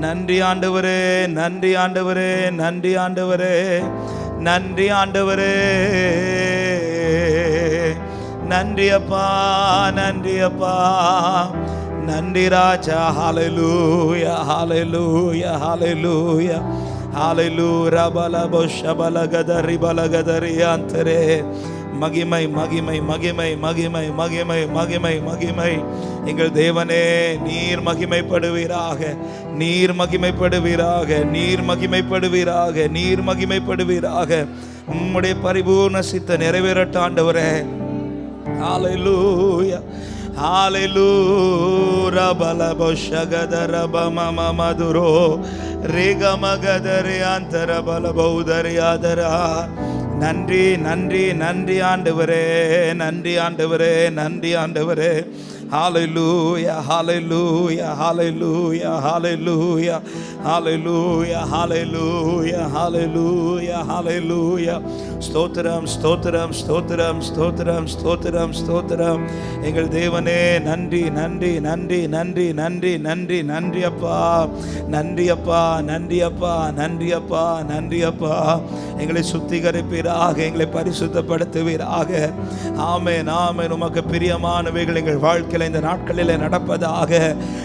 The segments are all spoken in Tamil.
நன்றி ஆண்டவரே, நன்றி ஆண்டவரே, நன்றி ஆண்டவரே, நன்றி ஆண்டவரே, நன்றி அப்பா, நன்றி அப்பா, நன்றி ராஜா. ஹalleluya, ஹalleluya, ஹalleluya, ஹalleluya. பலபஷபலகதரி பலகதரியாந்தரே. மகிமை மகிமை மகிமை மகிமை மகிமை மகிமை மகிமை. எங்கள் தேவனே, நீர் மகிமைப்படுவீராக, நீர் மகிமைப்படுவீராக, நீர் மகிமைப்படுவீராக, நீர் மகிமைப்படுவீராக. உம்முடைய பரிபூர்ண சித்த நிறைவேறட்டும் ஆண்டவரே. ஹalleluya, ஹalleluya. பலபஷகதரபமமதுரோ ரேகமகதரியாந்தர பலபௌதரியாதரா. நன்றி நன்றி நன்றி ஆண்டவரே, நன்றி ஆண்டவரே, நன்றி ஆண்டவரே. ஹalleluya, ஹalleluya, ஹalleluya, ஹalleluya, ஹalleluya, ஹalleluya, ஹalleluya, ஹalleluya. ஸ்தோத்திரம் ஸ்தோத்திரம் ஸ்தோத்திரம் ஸ்தோத்திரம் ஸ்தோத்திரம் ஸ்தோத்திரம். எங்கள் தேவனே, நன்றி நன்றி நன்றி நன்றி நன்றி நன்றி நன்றி அப்பா, நன்றி அப்பா, நன்றி அப்பா, நன்றி அப்பா, நன்றி அப்பா. எங்களை சுத்திகரிப்பீராக, எங்களை பரிசுத்தப்படுத்துவீராக. ஆமென் ஆமென். உமக்கு பிரியமானவைகள் எங்கள் வாழ்க்கையில் இந்த நாட்களில் நடப்பதாக.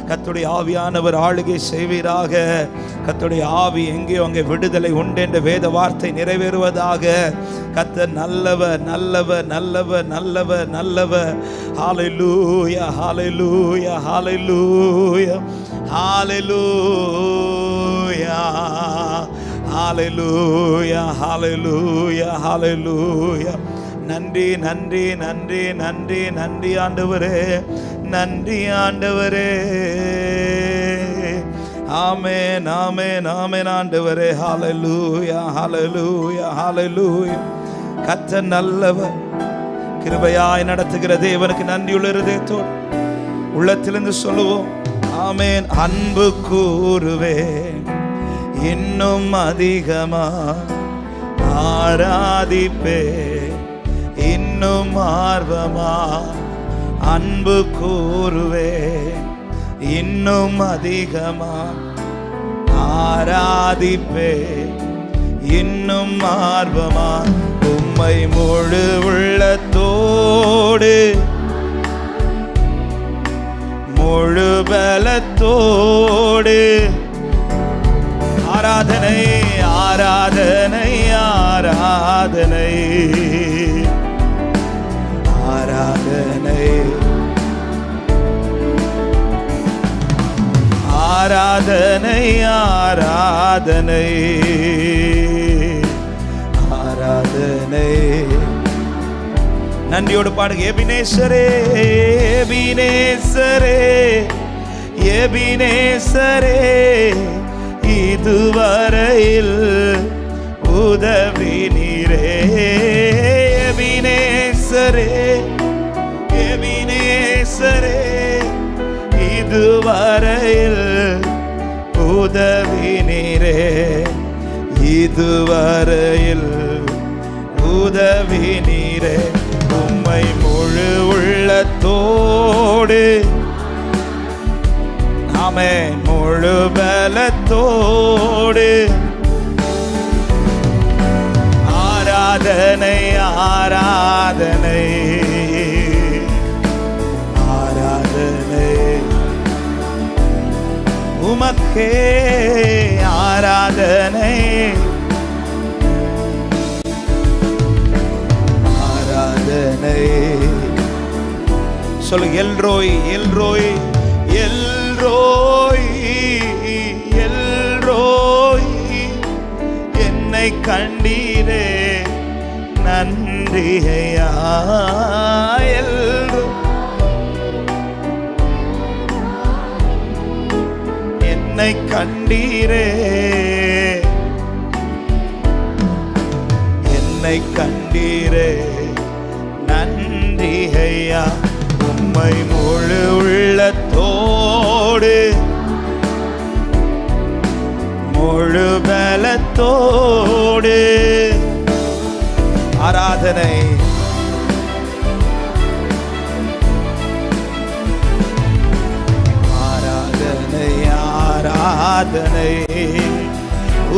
கர்த்தருடைய ஆவியானவர் ஆளுகை செய்வீராக. கர்த்தருடைய ஆவி எங்கேயோ அங்கே விடுதலை உண்டு என்ற வேத வார்த்தை நிறைவேறுவதாக. கர்த்தர் நல்லவர் நல்லவர் நல்லவர் நல்லவர் நல்லவர். ஹalleluya, ஹalleluya, ஹalleluya, ஹalleluya, ஹalleluya, ஹalleluya, ஹalleluya. நன்றி நன்றி நன்றி நன்றி நன்றி ஆண்டவரே, நன்றி ஆண்டவரே. ஆமென் ஆமென் ஆமென் ஆண்டவரே. ஹalleluya, ஹalleluya, ஹalleluya. கர்த்தர் நல்லவர், கிருபையாய் நடத்துகிற தேவனுக்கு நன்றியுள்ள இருதயத்தோடு உள்ளத்திலிருந்து சொல்லுவோம். ஆமென். அன்பு கூறுவே இன்னும் அதிகமா, ஆராதிப்பே இன்னும் ஆர்வமா. அன்பு கூறுவே இன்னும் அதிகமா, ஆராதிப்பே இன்னும் ஆர்வமா. உம்மை முழு உள்ளத்தோடு முழு பலத்தோடு ஆராதனை ஆராதனை ஆராதனை ஆராதனை ஆராதனை ஆராதனை ஆராதனை. நன்றியோடு பாடுங்க. எபினேசரே எபினேசரே எபினேசரே, இதுவரையில் உதவி நீரே. எபினேசரே எபினேசரே, இதுவரையில் உதவி நீரே. இதுவரையில் உதவி நீரே. உம்மை முழு உள்ளத்தோடு ஆமென் முழு பலத்தோடு ஆராதனை ஆராதனை ஆராதனை. உமக்கே ஆராதனை ஆராதனை. சொல்லுங்க. எல்ரோய் எல்ரோய் எல்ரோய் எல்ரோய், என்னை கண்டீரே நன்றி ஐயா. என்னை கண்டீரே என்னை கண்டீரே நன்றி ஐயா. உம்மை முழு உள்ளத்தோடு முழு பலத்தோடு ஆராதனை ஆராதனை ஆராதனை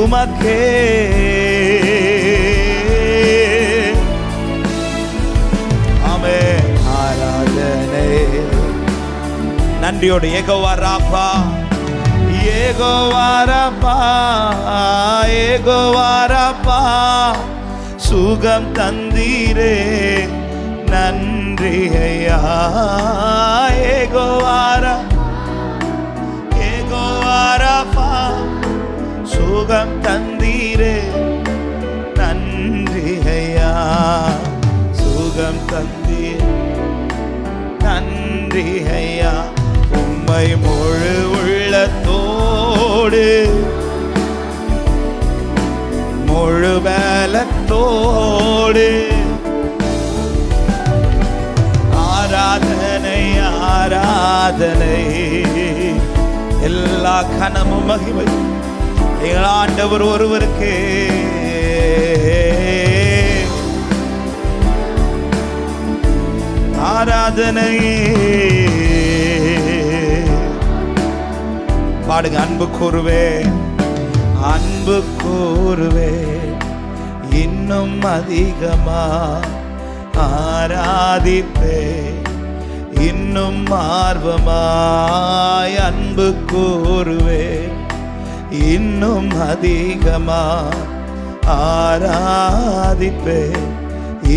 உமக்கே. ஆமென். ஆராதனை. நன்றியோடு யெகோவா ராபா, யெகோவா ராபா, யெகோவா ராபா, சுகம் தந்தீரே நன்றி ஐயா. யெகோவா ராபா, சுகம் தந்தீரே நன்றி ஐயா. சுகம் தந்தீர் நன்றி ஐயா. உம்மை முழு உள்ளத்தோடு முழு பலத்தோடு ஆராதனை ஆராதனை. எல்லா கனமும் மகிமை எங்கள் ஆண்டவர் ஒருவருக்கே. ஆராதனை. பாடுங்க. அன்பு கூறுவே, அன்பு கூறுவே, இன்னும் அதிகமா ஆராதிப்பே, இன்னும் ஆர்வமாய் அன்பு கூறுவே, இன்னும் அதிகமா ஆராதிப்பே,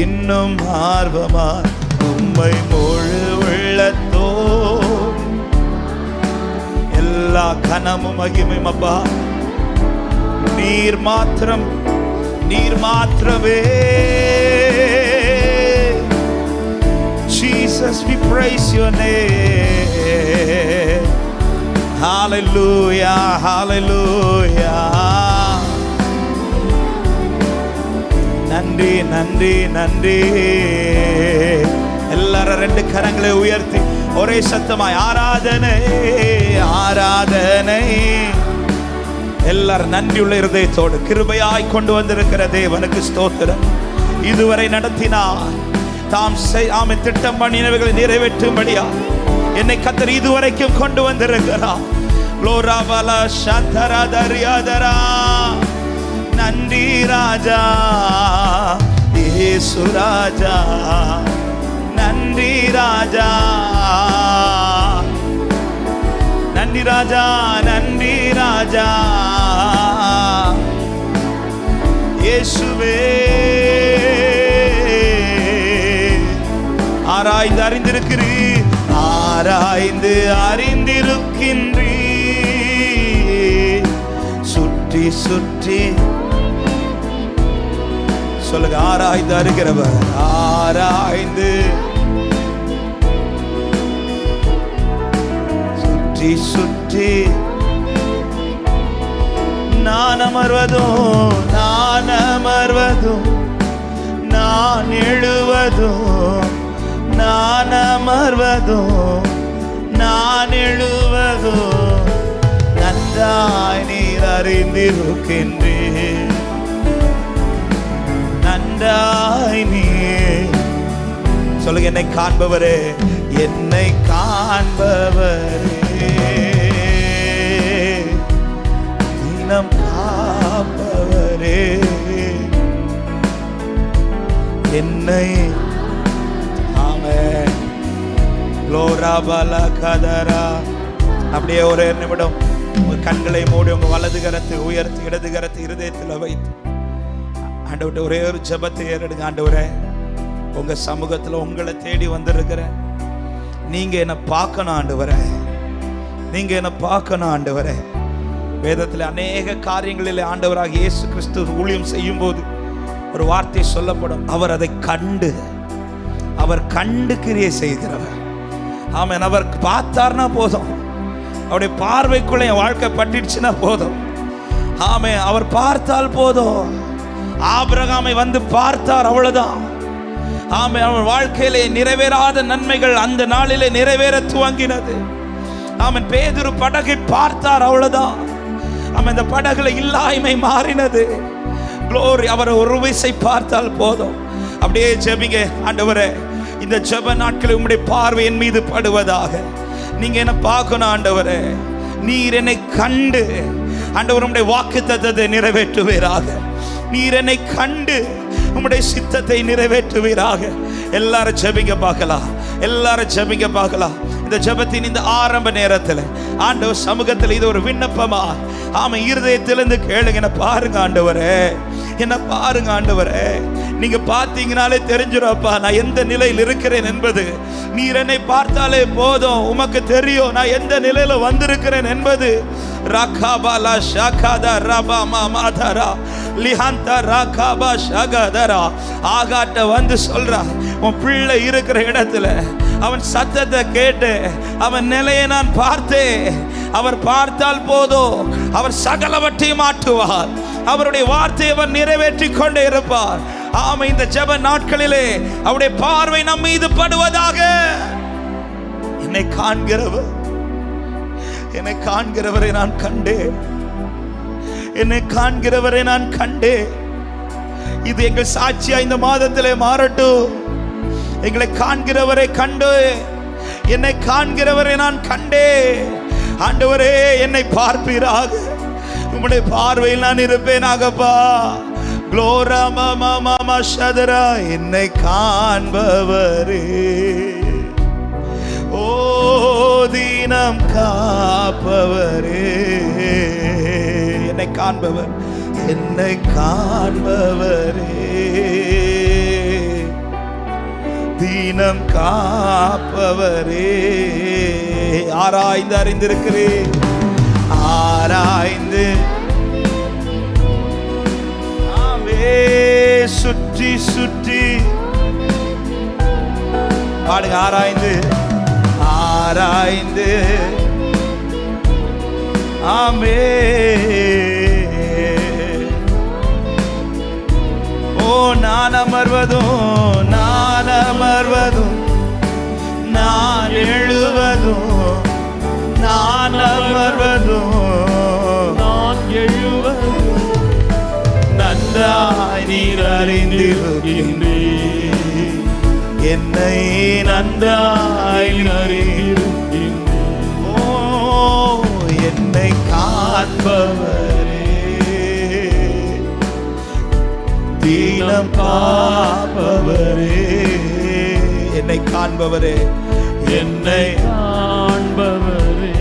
இன்னும் ஆர்வமாய் உம்மை முழு உள்ளத்தோ. எல்லா கனமும் மகிமையும் அப்பா நீர் மாத்திரம், நீர் மாத்திரமே. Jesus, we praise your name. Hallelujah, hallelujah. நன்றி நன்றி நன்றி. எல்லாரும் ரெண்டு கரங்களை உயர்த்தி ஒரே சத்தமாய் ஆராதனை ஆராதனை. எல்லாரும் நன்றியுள்ள இருதயத்தோடு கிருபையாய் கொண்டு வந்திருக்கிற தேவனுக்கு ஸ்தோத்திரம். இதுவரை நடத்தினார் தாம் திட்டம் பண்ணினவைகளை நிறைவேற்றும்படியா என்னை கர்த்தர் இதுவரைக்கும் கொண்டு வந்திருக்கிறார். நன்றி ராஜா இயேசு ராஜா, நன்றி ராஜா, நன்றி ராஜா, நன்றி ராஜா இயேசுவே. ஆராய்ந்து அறிந்திருக்கிறீர், ஆராய்ந்து அறிந்திருக்கின்றீர், சுற்றி சுற்றி சொல்லுங்க. ஆராய்ந்து அறிகிறவர், ஆராய்ந்து சுற்றி சுற்றி நான் அமர்வதும் நான் அமர்வதும் நான் எழுவதும் நான் அமர்வதும் நான் எழுவதும் நன்றாய் நீர் அறிந்திருக்கின்றீர், நன்றாய் நீர். சொல்லுங்க. என்னை காண்பவரே, என்னை காண்பவரே, தினம் காப்பவரே, என்னை. ஆமென். லோராபலா கதரா. அப்படியே ஒரு நிமிடம் உங்க கண்களை மூடி உங்க வலது கரத்தை உயர்த்தி இடது கரத்தை இருதயத்தில் வைத்து ஆண்டவரே ஒரே ஒரு ஜெபத்தை ஏறெடுங்க. ஆண்டவரே, உங்க சமூகத்தில் உங்களை தேடி வந்திருக்கிறேன். நீங்க என்ன பார்க்கணும் ஆண்டவரே, நீங்க என்ன பார்க்கணும் ஆண்டவரே. வேதத்தில் அநேக காரியங்களில் ஆண்டவராக இயேசு கிறிஸ்து ஊழியம் செய்யும் போது ஒரு வார்த்தை சொல்லப்படும். அவர் அதை கண்டு, அவர் கண்டு கிரியை செய்கிறவர். ஆமென். அவர் பார்த்தார்னா போதும், அவருடைய பார்வைக்குள்ள என் வாழ்க்கை பட்டுடுச்சுன்னா போதும். ஆமென். அவர் பார்த்தால் போதும். ஆபிரகாமை வந்து பார்த்தார், அவ்வளவுதான். ஆமென். அவன் வாழ்க்கையிலே நிறைவேறாத நன்மைகள் அந்த நாளிலே நிறைவேற துவங்கினது. ஆமென். பேதுரு படகை பார்த்தார், அவ்வளவுதான். ஆமென். இந்த படகுல இல்லாய்மை மாறினது. க்ளோரி. அவர் ஒரு விசை பார்த்தால் போதும். அப்படியே ஜெபிங்க. ஆண்டவரே, இந்த ஜெப நாட்களில் உம்முடைய பார்வை என் மீது படுவதாக. நீங்க என்ன பார்க்கணும் ஆண்டவரே. நீர் என்னை கண்டு ஆண்டவர் உம்முடைய வாக்குத்தத்தத்தை நிறைவேற்றுவீராக. நீர் என்னை கண்டு உம்முடைய சித்தத்தை நிறைவேற்றுவீராக. எல்லாரும் ஜெபிங்க பார்க்கலாம், எல்லாரும் ஜெபிங்க பார்க்கலாம். இந்த ஜெபத்தின் இந்த ஆரம்ப நேரத்தில் ஆண்டவர் சமூகத்தில் இது ஒரு விண்ணப்பமா ஆமா இருதயத்திலிருந்து கேளுங்க. என்ன பாருங்க ஆண்டவரே, என்ன பாருங்க ஆண்டவரே. நீங்க பார்த்தீங்கனாலே தெரிஞ்சிருப்பா நான் எந்த நிலையில் இருக்கிறேன் என்பது. நீர் என்னை பார்த்தாலே போதும், உமக்கு தெரியும் நான் எந்த நிலையில வந்திருக்கிறேன் என்பது. ராகாபாலா ஷாகாதா ரபாமா மாதரா லிஹாந்தா ராகாபா ஷாகாதரா ஆகாட்ட வந்து சொல்றா, உன் பிள்ளை இருக்கிற இடத்துல அவன் சத்தத்தை கேட்டு அவன் நிலையை நான் பார்த்தேன். அவர் பார்த்தால் போதும், அவர் சகலவற்றையும் மாற்றுவார். அவருடைய வார்த்தையை அவர் நிறைவேற்றி கொண்டே இருப்பார். ஆமா, இந்த ஜெப நாட்களிலே அவருடைய பார்வை நம் மீது படுவதாக. என்னை காண்கிறவர், என்னை காண்கிறவரை நான் கண்டேன், என்னை காண்கிறவரை நான் கண்டேன். இது எங்கள் சாட்சியா இந்த மாதத்திலே மாறட்டும். எங்களை காண்கிறவரை கண்டு, என்னை காண்கிறவரை நான் கண்டேன். ஆண்டவரே என்னை பார்ப்பீராக, உம்முடைய பார்வையில் நான் இருப்பேனாகப்பா. க்ளோரா மாமா மாமா ஷதரா, என்னை காண்பவரே, ஓ தீனம் காப்பவரே, என்னை காண்பவர், என்னை காண்பவரே, தீனம் காப்பவரே. ஆராய்ந்து அறிந்திருக்கிறேன், ஆராய்ந்து ஆமே சுற்றி சுற்றி பாடுங்க. ஆராய்ந்து ஆராய்ந்து ஆமே ஓ நான் அமர்வதும் நான் அமர்வதும் நான் எழுவதும் நான் அமர்வதும் நான் எழுவதும் நன்றாய் நீர் அறிந்திருக்கின்றீர், என்னை நன்றாய் அறிந்திருக்கின்றீர். ஓ என்னை காண்பவரே, தீனம் காப்பவரே, என்னை காண்பவரே, என்னை காண்பவரே,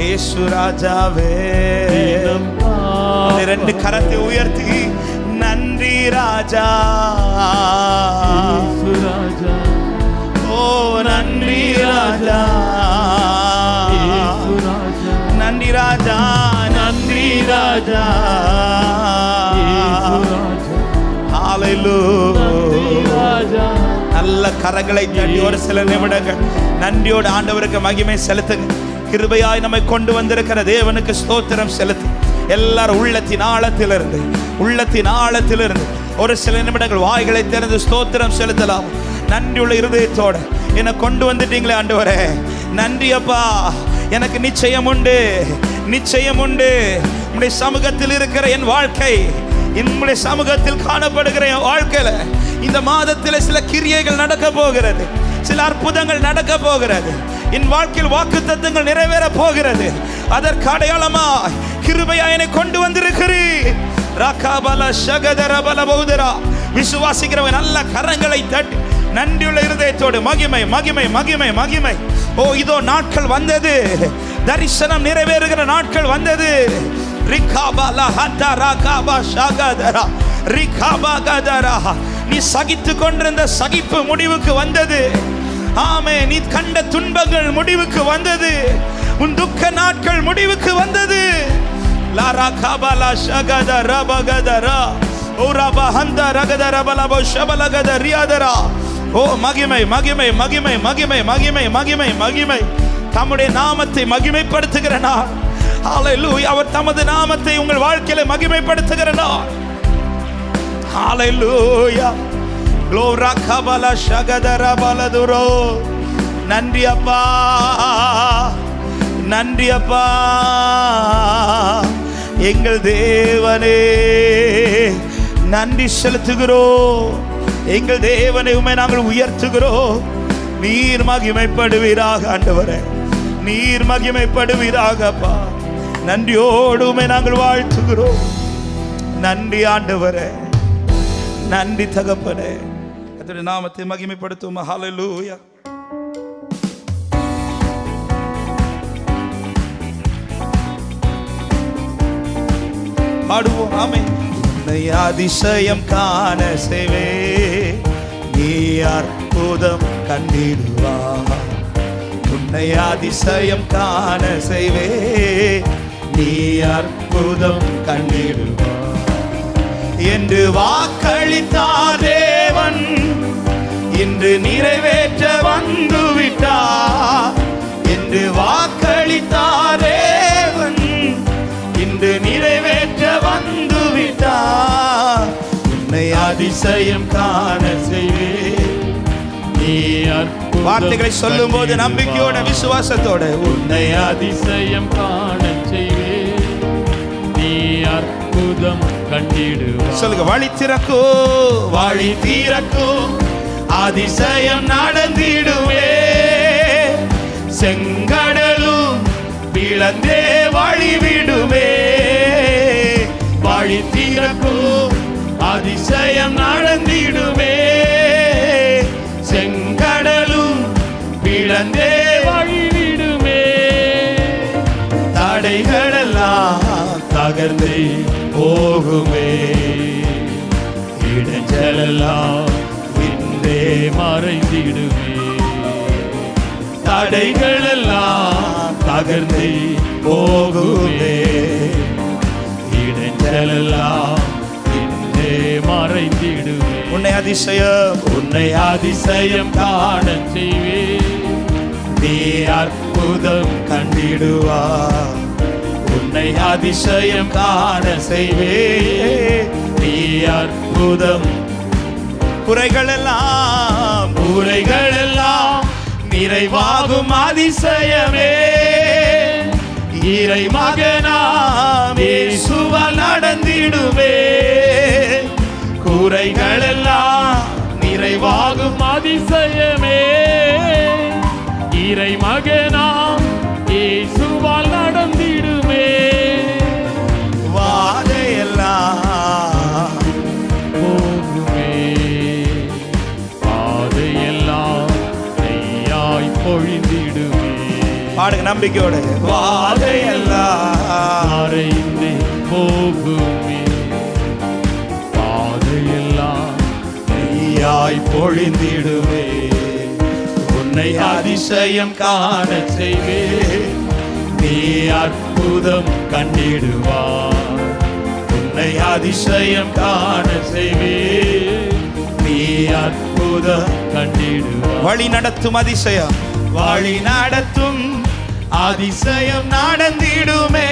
இயேசு ராஜாவே. ரெண்டு கரத்தை உயர்த்தி நன்றி ராஜா, ஓ நன்றி ராஜா, நன்றி ராஜா, நன்றி ராஜா. ஹல்லேலூயா. நல்ல கரங்களை தட்டி ஒரு சில நிமிடங்கள் நன்றியோடு ஆண்டவருக்கு மகிமை செலுத்துங்க. கிருபையாய் நம்மை கொண்டு வந்திருக்கிற தேவனுக்கு ஸ்தோத்திரம் செலுத்து. எல்லாரும் உள்ளத்தின் ஆழத்திலிருந்து, உள்ளத்தின் ஆழத்திலிருந்து ஒரு சில நிமிடங்கள் வாய்களை திறந்து ஸ்தோத்திரம் செலுத்தலாம். நன்றியுள்ள இருதயத்தோட என்னை கொண்டு வந்துட்டீங்களே ஆண்டவரே, நன்றி அப்பா. எனக்கு நிச்சயம் உண்டு, நிச்சயம் உண்டு. உம்முடைய சமூகத்தில் இருக்கிற என் வாழ்க்கை, என்னுடைய சமூகத்தில் காணப்படுகிற என் வாழ்க்கையில இந்த மாதத்தில் சில கிரியைகள் நடக்க போகிறது, சில அற்புதங்கள் நடக்க போகிறது. என் வாழ்க்கையில் வாக்குத்தத்தங்கள் நிறைவேற போகிறது. அதற்கு அடையாளமாய் கிருபையா என்னை கொண்டு வந்திருக்கிறீர். ராகாபல ஷகதர பல பௌதரா. விசுவாசிக்கிறவன் நல்ல கரங்களை தட்டி நன்றியுள்ள இருதயத்தோடு மகிமை மகிமை மகிமை மகிமை. ஓ இதோ நாட்கள் வந்தது, தரிசனம் நிறைவேறுகிற நாட்கள் வந்தது. ரிகாபல ஹதா ராகாபா ஷகதரா ரிகாபகதரா. நீ சகித்து கொண்டிருந்த சகிப்பு முடிவுக்கு வந்தது. ஆமே, நீ கண்ட துன்பங்கள் முடிவுக்கு வந்தது. உன் துக்க நாட்கள் முடிவுக்கு வந்தது. லாரா காபாலா ஷகத ரபகதரா ஓரபா ஹந்த ரகதர பலபோ ஷபலகத ரியாதரா. ஓ மகிமை மகிமை மகிமை மகிமை மகிமை மகிமை மகிமை. தம்முடைய நாமத்தை மகிமைப்படுத்துகிற நாள். ஹல்லேலூயா. அவர் தமது நாமத்தை உங்கள் வாழ்க்கையில மகிமைப்படுத்துகிற நாள். ஹல்லேலூயா. க்ளோரா கபல ஷகதர பலதுரோ. நன்றி அப்பா, நன்றி அப்பா. எங்கள் தேவனே நன்றி செலுத்துகிறோம். எங்கள் தேவனை உம்மை நாங்கள் உயர்த்துகிறோம். நீர் மகிமைப்படுவீராக ஆண்டவரே, நீர் மகிமைப்படுவீராகப்பா. நன்றியோடுமே நாங்கள் வாழ்த்துகிறோம். நன்றி ஆண்டவரே, நன்றி தகப்பனே. கர்த்தருடைய நாமத்தை மகிமைப்படுத்தும். ஹல்லேலூயா. பாடுவோம். ஆமென். உன்னை அதிசயம் காண செய்வே, நீ அற்புதம் கண்டிடுவா. உன்னை அதிசயம் காண செய்வே, நீ அற்புதம் கண்டிடுவா என்று வாக்களித்தார் தேவன், இன்று நிறைவேற்ற வந்துவிட்டார். என்று வாக்களித்தார் தேவன், இன்று நிறைவேற்ற வந்துவிட்டார். உன்னை அதிசயம் காண செய்வே, நீ வார்த்தைகளை சொல்லும் போது நம்பிக்கையோட விசுவாசத்தோட உன்னை அதிசயம் காண செய்வே, நீ அற்புதம் கண்டிடுவாய். சொல்லுங்க. வழி திறக்கோ, வழி திறக்கோ, அதிசயம் நடந்திடுவே. செங்கடலும் பிளந்தே வழிவிடுவே. வழி திறக்கோ, அதிசயம் நடந்திடுவே. செங்கடலும் பிளந்தே வழிவிடுமே. தடைகளெல்லாம் தகர்ந்தே போகுமே. இடைஞ்சலெல்லாம் இன்றே மறைந்திடுமே. தடைகளெல்லாம் தகர்ந்தே போகுமே. இடைஞ்சலெல்லாம் இன்றே மறைந்திடுமே. உன்னை அதிசயம், உன்னை அதிசயம் காண செய்வே, நீ அற்புதம் கண்டிடுவா. உன்னை அதிசயம் காண செய்வே, நீ அற்புதம். குறைகளெல்லாம் குறைகளெல்லாம் நிறைவாகும் அதிசயமே. இறை மகனாம் இயேசுவால் நடந்திடுவே. குறைகளெல்லாம் நிறைவாகும் அதிசயமே. இறை மகனாம் இயேசுவால் நடந்திடுமே. வாதையெல்லாம் போகுமே. பாதையெல்லாம் நெய்யாய் பொழிந்திடுமே. பாடுங்க நம்பிக்கையோட. வாதையெல்லாம் மறைந்து போகுமே. நெய்யாய் பொழிந்திடுவே. உன்னை அதிசயம் காண செய்வே, நீ அற்புதம் கண்டிடுவா. உன்னை அதிசயம் காண செய்வே, நீ அற்புதம் கண்டிடுவா. வழி நடத்தும் அதிசயம், வழி நடத்தும் அதிசயம் நடந்திடுமே.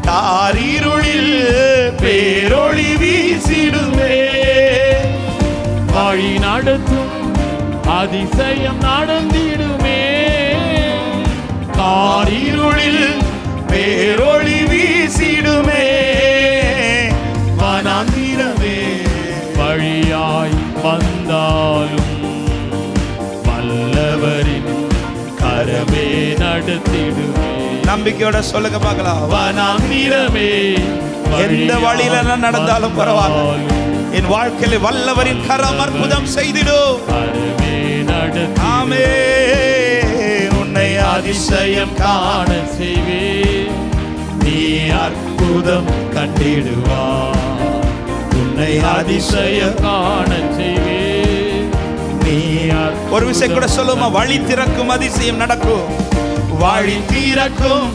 காரிருளில் பேரொளி வீசிடுமே. வழி நடத்தும் அதிசயம் நடந்திடுமே. காரிருளில் பேரொளி வீசிடுமே. வனாந்திரமே வழியாய் வந்தாலும் வல்லவரின் கரமே நடத்திடுமே. நம்பிக்கையோட சொல்லுங்க பார்க்கலாம். வனாந்திரமே எந்த வழியில நடந்தாலும் பரவாயில்ல, என் வாழ்க்கையில வல்லவரின் கரம் அற்புதம் செய்திடும். ஆமே. உன்னை அதிசயம் காண செய்வே, நீ அற்புதம் கண்டிடுவா. உன்னை அதிசயம் காண செய்வே, நீ. ஒரு விஷயம் கூட சொல்லுமா. வழி திறக்கும் அதிசயம் நடக்கும். வழி திறக்கும்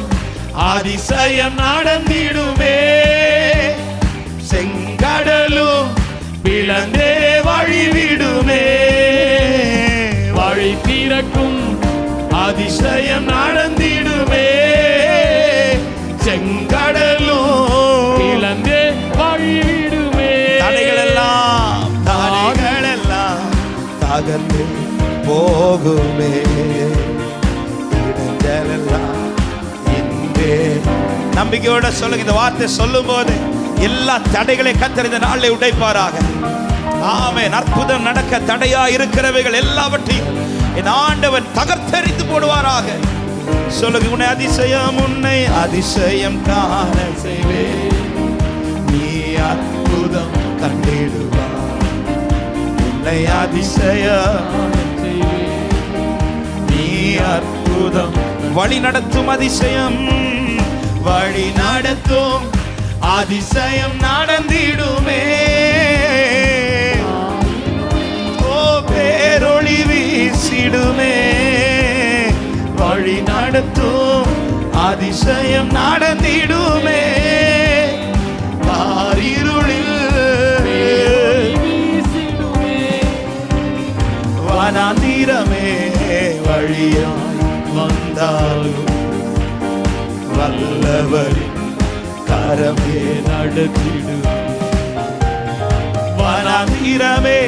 அதிசயம் நடந்திடுமே. செங்கடலும் பிளந்தே வழிவிடுமே. வழி திறக்கும் அதிசயம் நடந்திடுமே. செங்கடலும் பிளந்தே வழிவிடுமே. தடைகளெல்லாம் தகர்ந்து போகுமே. இடைஞ்சலெல்லாம் இன்றே. நம்பிக்கையோட சொல்லுங்க. இந்த வார்த்தை சொல்லும் போது எல்லா தடைகளை கர்த்தர் இந்த நாளில் உடைப்பாராக. ஆமென். அற்புதம் நடக்க தடையா இருக்கிறவைகள் எல்லாவற்றையும் என் ஆண்டவன் தகர்த்தெறிந்து போடுவாராக. சொல்லுங்க, உன்னை அதிசயம் காண செய்வேன், நீ அற்புதம் கண்டிடுவார். உன்னை அதிசயம் நீ அற்புதம் வழி நடத்தும் அதிசயம், வழி நடத்தும் அதிசயம் நடந்திடுமே. ஓ பேரொளி வீசிடுமே, வழி நடத்தும் அதிசயம் நடந்திடுமே. காரிருளில் வனாந்திரமே வழியாய் வந்தாலும் வல்லவரின் கரமே நடத்திடும். வனாந்திரமே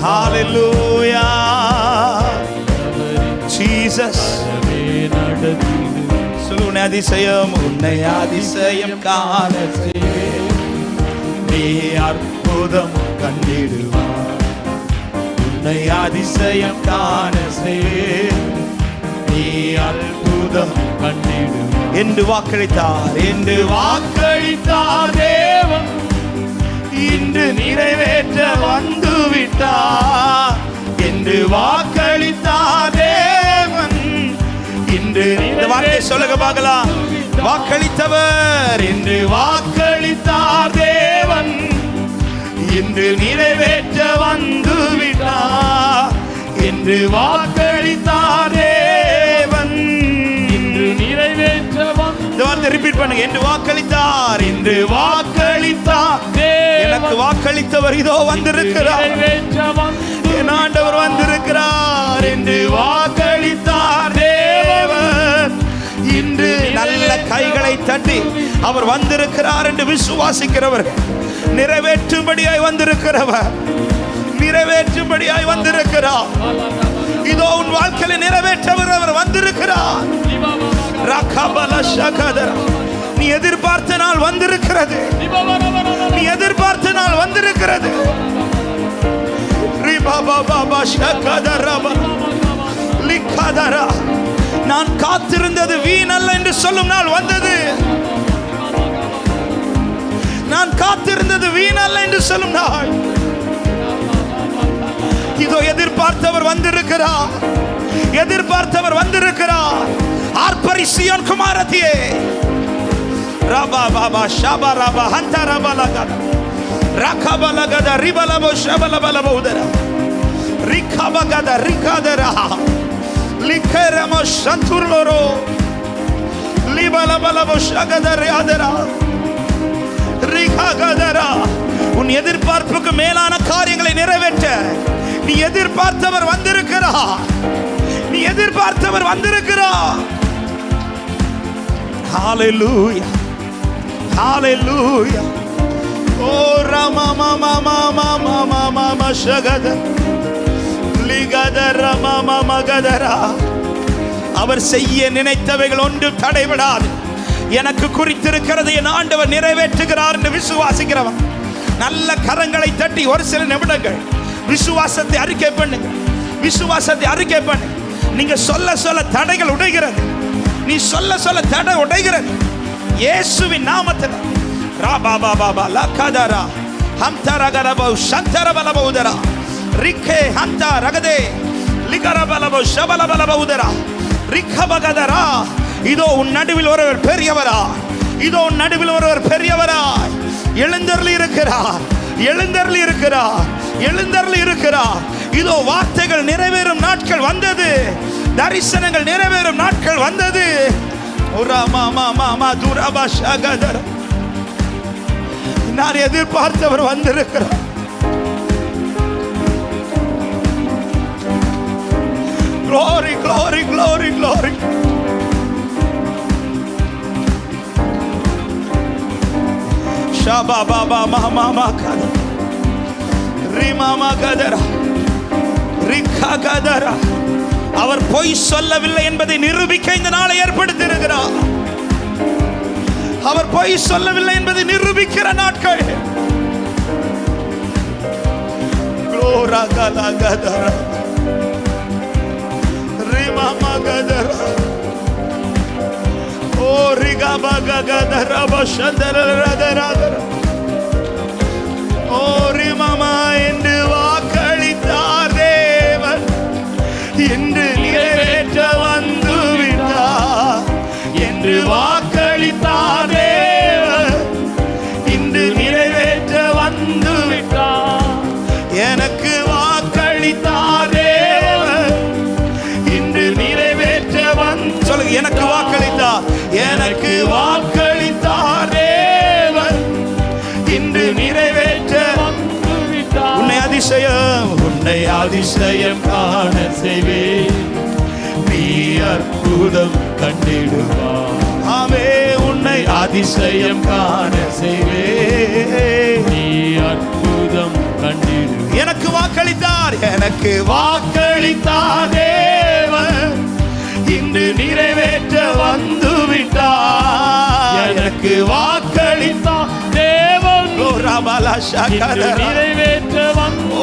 ஹalleluya Jesus சொல்லுங்க, உன்னை அதிசயம் காண செய்வேன், நீ அற்புதம் கண்டிடுவார். உன்னை அதிசயம் காண செய்வேன், நீ அற்புதம் கண்டிடுவார் என்று வாக்களித்தார் தேவன், இன்று நிறைவேற்ற வந்து விட்டார். என்று வாக்களித்தார் தேவன், இன்று இந்த வார்த்தை சொல்லுங்க பார்க்கலாம். வாக்களித்தவர் என்று வாக்களித்தார் தேவன், இன்று நிறைவேற்ற வந்து விட்டார். என்று வாக்களித்தார் தேவன், இன்று நிறைவேற்ற இந்த வார்த்தை ரிப்பீட் பண்ணுங்க. என்று வாக்களித்தார், என்று வாக்களித்தார். எனக்கு வாக்களித்தவர் இதோ வந்திருக்கிறார், என் ஆண்டவர் வந்திருக்கிறார். என்று வாக்களித்தார் தேவன், இன்று நல்ல கைகளை தட்டி அவர் வந்திருக்கிறார் என்று விசுவாசிக்கிறவர்கள், நிறைவேற்றும்படியாய் வந்திருக்கிறவர், நிறைவேற்றும்படியாய் வந்திருக்கிறார். இதோ உன் வாழ்க்கையில் நிறைவேற்றவர் அவர் வந்திருக்கிறார். நீ எதிர்பார்த்த நாள் வந்திருக்கிறது, நீ எதிர்பார்த்த நாள் வந்திருக்கிறது. நான் காத்திருந்தது வீணல்ல என்று சொல்லும் நாள் வந்தது. நான் காத்திருந்தது வீணல்ல என்று சொல்லும் நாள் இதோ எதிர்பார்த்தவர் வந்திருக்கிறார், எதிர்பார்த்தவர் வந்திருக்கிறார். ஆர்ப்பரி சீயோன் குமாரத்தியே, ரபா பாபா ஷபா ரபா ஹந்த ரபா லகத ரகபா லகத ரிபலபோ ஷபலபலபோ உதர ரிகபகத ரிகதரா லிகரமோ சந்துர்லோரோ லிபலபலபோ ஷகதரே அதரா ரிககதரா. உன் எதிர்பார்ப்புக்கு மேலான காரியங்களை நிறைவேற்ற நீ எதிர்பார்த்தவர் வந்திருக்கிறார், நீ எதிர்பார்த்தவர் வந்திருக்கிறார். ஹalleluya ஹalleluya. ஓ ரமா மமா மமா மமா மமா ஷகத லிகதர மமா மகதரா. அவர் செய்ய நினைத்தவைகள் ஒன்று தடைபடாது. எனக்கு குறித்திருக்கிறது என் ஆண்டவர் நிறைவேற்றுகிறார் என்று விசுவாசிக்கிறவன் நல்ல கரங்களை தட்டி ஒரு சில நிமிடங்கள் விசுவாசத்தை அறிக்கை பண்ணுங்க, விசுவாசத்தை அறிக்கை பண்ணு. நீங்க சொல்ல சொல்ல தடைகள் உடைகிறது, நீ சொல்ல சொல்ல தடை உடைகிறது இயேசுவின் நாமத்தில். ராபா பாபா லகதரா ஹம்தரகரபோ சந்தரபலபௌதரா ரிக்கே ஹந்த ரகதே லிகரபலபோ ஷபலபலபௌதரா ரிக்கபகதரா. இதோ உன் நடுவில் ஒருவர் பெரியவரா, இதோ உன் நடுவில் ஒருவர் பெரியவரா எழுந்தருளி இருக்கிறார், எழுந்தருளி இருக்கிறார், எழுந்தருளி இருக்கிறார். இதோ வார்த்தைகள் நிறைவேறும் நாட்கள் வந்தது, தரிசனங்கள் நிறைவேறும் நாட்கள் வந்தது. நான் எதிர்பார்த்தவர் வந்திருக்கிறார். Glory, glory, glory, glory. Shaba baba mama makada rima makadara rikha kadara. அவர் பொய் சொல்லவில்லை என்பதை நிரூபிக்க இந்த நாளை ஏற்படுத்தி இருக்கிறார். அவர் பொய் சொல்லவில்லை என்பதை நிரூபிக்கிற நாட்கள். Glory ரகலகதர ரிமமகதர ஓ ரிகபககதர பஷதரதரதர ஓ ரிமமா என்று வாக்களித்தார் தேவன் என்று நிறைவேற்ற வந்து விட்டார் என்று வாக்களித்தார் தேவன் இன்று நிறைவேற்ற வந்து விட்டார் எனக்கு வாக்களித்தார் தேவன் இன்று நிறைவேற்ற வந்து சொல்லுங்க எனக்கு வாக்களித்தார் எனக்கு வாக்களித்தார் தேவன் இன்று நிறைவேற்ற வந்து விட்டார் உன்னை அதிசயம் காண செய்வேன் நீ அற்புதம் கண்டிடுவார் ஆமே உன்னை அதிசயம் காண செய்வேன் நீ அற்புதம் கண்டிடு எனக்கு வாக்களித்தார் தேவன் இன்று நிறைவேற்ற வந்து விட்டார் எனக்கு வாக்களித்தார் தேவன் நிறைவேற்ற வந்து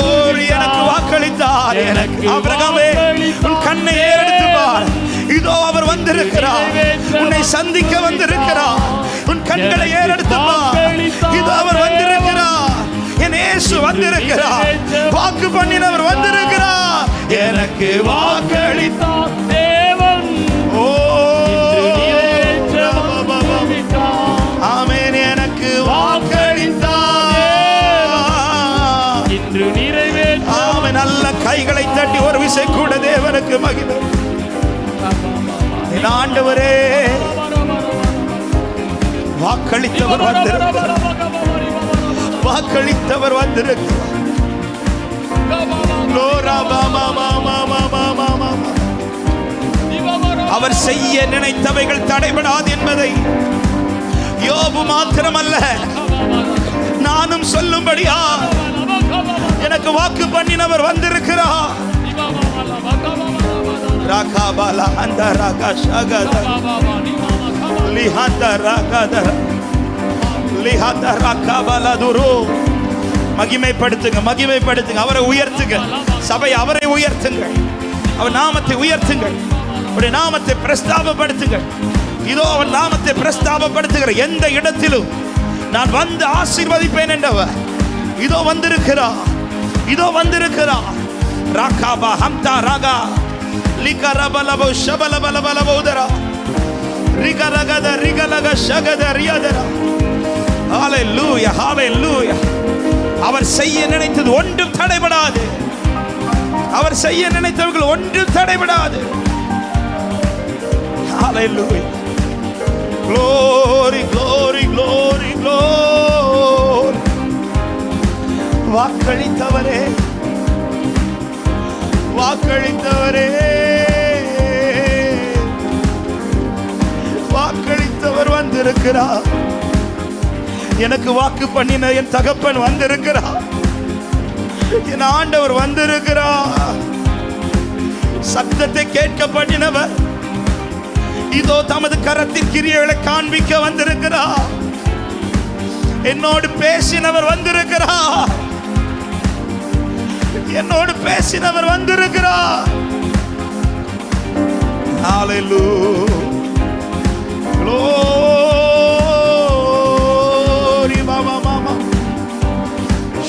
எனக்கு வாக்களித்தார் எனக்கு ஆபிரகாமே உன் கண்ணை ஏறெடுத்து பார் இதோ அவர் வந்திருக்கிறார் உன்னை சந்திக்க வந்திருக்கிறார் உன் கண்களை ஏறெடுத்து பார் இதோ அவர் வந்திருக்கிறார் என் இயேசு வந்திருக்கிறார் வாக்கு பண்ணினவர் வந்திருக்கிறார் எனக்கு வாக்களித்தார் தேவன் ஓ ஆமென் எனக்கு வாக்களித்தார் இன்று நிறைவேற்ற ஆமென் நல்ல கைகளை தட்டி ஒரு விசை கூட தேவனுக்கு மகிமை என் ஆண்டவரே வாக்களித்தவர் வந்திருக்கிறார் வாக்களித்தவர் வந்திருக்கிறார் அவர் செய்ய நினைத்தவைகள் தடைபடாது என்பதை யோபு மாத்திரமல்ல நானும் சொல்லும்படியா எனக்கு வாக்கு பண்ணினவர் வந்திருக்கிறார் ராகாபாலா அந்த ராகாஷகத லிஹாத ராகாதர லிஹாத ராகாபாலா துரு மகிமைப்படுத்துங்க அவரை உயர்த்துங்க சபை அவரை உயர்த்துங்க அவர் நாமத்தை உயர்த்துங்கள் அவருடைய நாமத்தை பிரஸ்தாபப்படுத்துங்கள் இதோ அவர் நாமத்தை பிரஸ்தாபப்படுத்துகிற எந்த இடத்திலும் நான் வந்து ஆசீர்வதிப்பேன் என்றவர் இதோ வந்திருக்கிறார் ராகாபா ஹம்தா ராகா லிகரபலபோ ஷபலபலபலபோதரா ரிகரகத ரிகலக ஷகத ரியதரா ஹalleluya ஹalleluya அவர் செய்ய நினைத்தது ஒன்றும் தடைபடாது அவர் செய்ய நினைத்தவர்கள் ஒன்றும் தடைபடாது ஹalleluya glory glory glory glory வாக்களித்தவரே வாக்களித்தவர் வந்திருக்கிறார் எனக்கு வாக்கு பண்ணின என் தகப்பன் வந்திருக்கிறார் என் ஆண்டவர் வந்திருக்கிறார் சத்தத்தை கேட்க பண்ணினவர் இதோ தமது கரத்தின் கிரியைகளை காண்பிக்க வந்திருக்கிறார் என்னோடு பேசினவர் வந்திருக்கிறார் ஹalleluya glory mama mama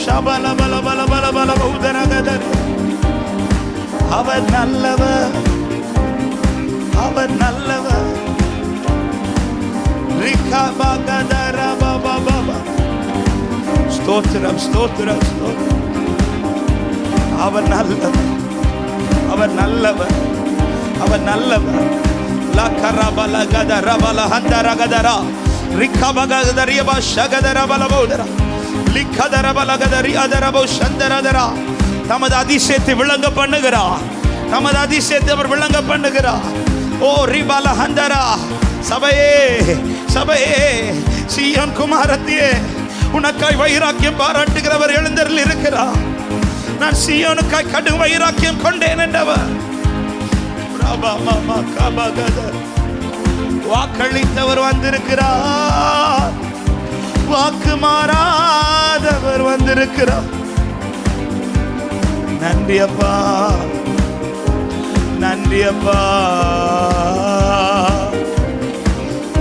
shabala bala bala bala bala udaragadar அவர் நல்லவர் ரிகபகதர baba baba ஸ்தோத்திரம் அவர் நல்லவர் லா கரபல கதர பல ஹந்தர கதர ரிகபகதரியப ஷகதர பலபோதர லிகதர பலகதரி அதரபோ சந்தரதரா தமது அதிசயத்தை விளங்க பண்ணுகிறார் அவர் விளங்க பண்ணுகிறார் ஓ ரிபல ஹந்தரா சபையே சீயோன் குமாரத்தியே உனக்காய் வைராக்கியம் பாராட்டுகிறவர் எழுந்தருள் இருக்கிறார் நான் சீயோனுக்காய் கடும் வைராக்கியம் கொண்டேன் என்றவர் வாக்களித்தவர் வந்திருக்கிறார் வாக்கு மாறாதவர் வந்திருக்கிறார் நன்றி அப்பா, நன்றி அப்பா.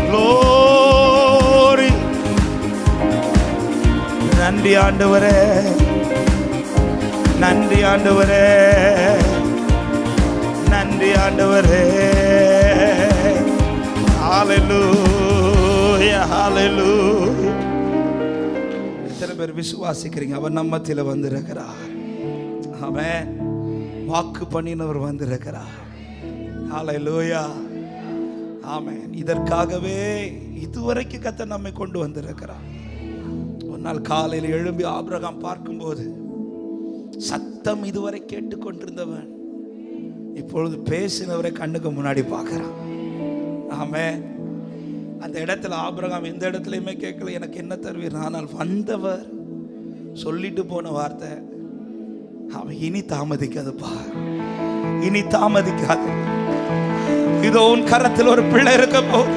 Glory. நன்றி ஆண்டவரே, நன்றி ஆண்டவரே, நன்றி ஆண்டவரே. ஹalleluya, ஹalleluya. எத்தனை பேர் விசுவாசிக்கிறீங்க அவர் நம்ம மத்தியில வந்திருக்கிறார்? ஆமென். வாக்கு பண்ணினவர் வந்திருக்கிறார். ஹalleluya, ஆமென். இதற்காகவே இதுவரைக்கும் கர்த்தர் நம்மை கொண்டு வந்திருக்கிறார். ஒரு நாள் காலையில் எழும்பி ஆபிரகாம் பார்க்கும்போது சத்தம் இதுவரை கேட்டுக்கொண்டிருந்தவன் இப்பொழுது பேசினவரை கண்ணுக்கு முன்னாடி பார்க்கிறான். ஆமென். அந்த இடத்துல ஆபிரகாம் எந்த இடத்துலையுமே கேட்கல எனக்கு என்ன தருவீர், ஆனால் வந்தவர் சொல்லிட்டு போன வார்த்தை அவன் இனி தாமதிக்காதுப்பா, இனி தாமதிக்காது. இதோ உன் கரத்தில் ஒரு பிள்ளை இருக்க போகுது.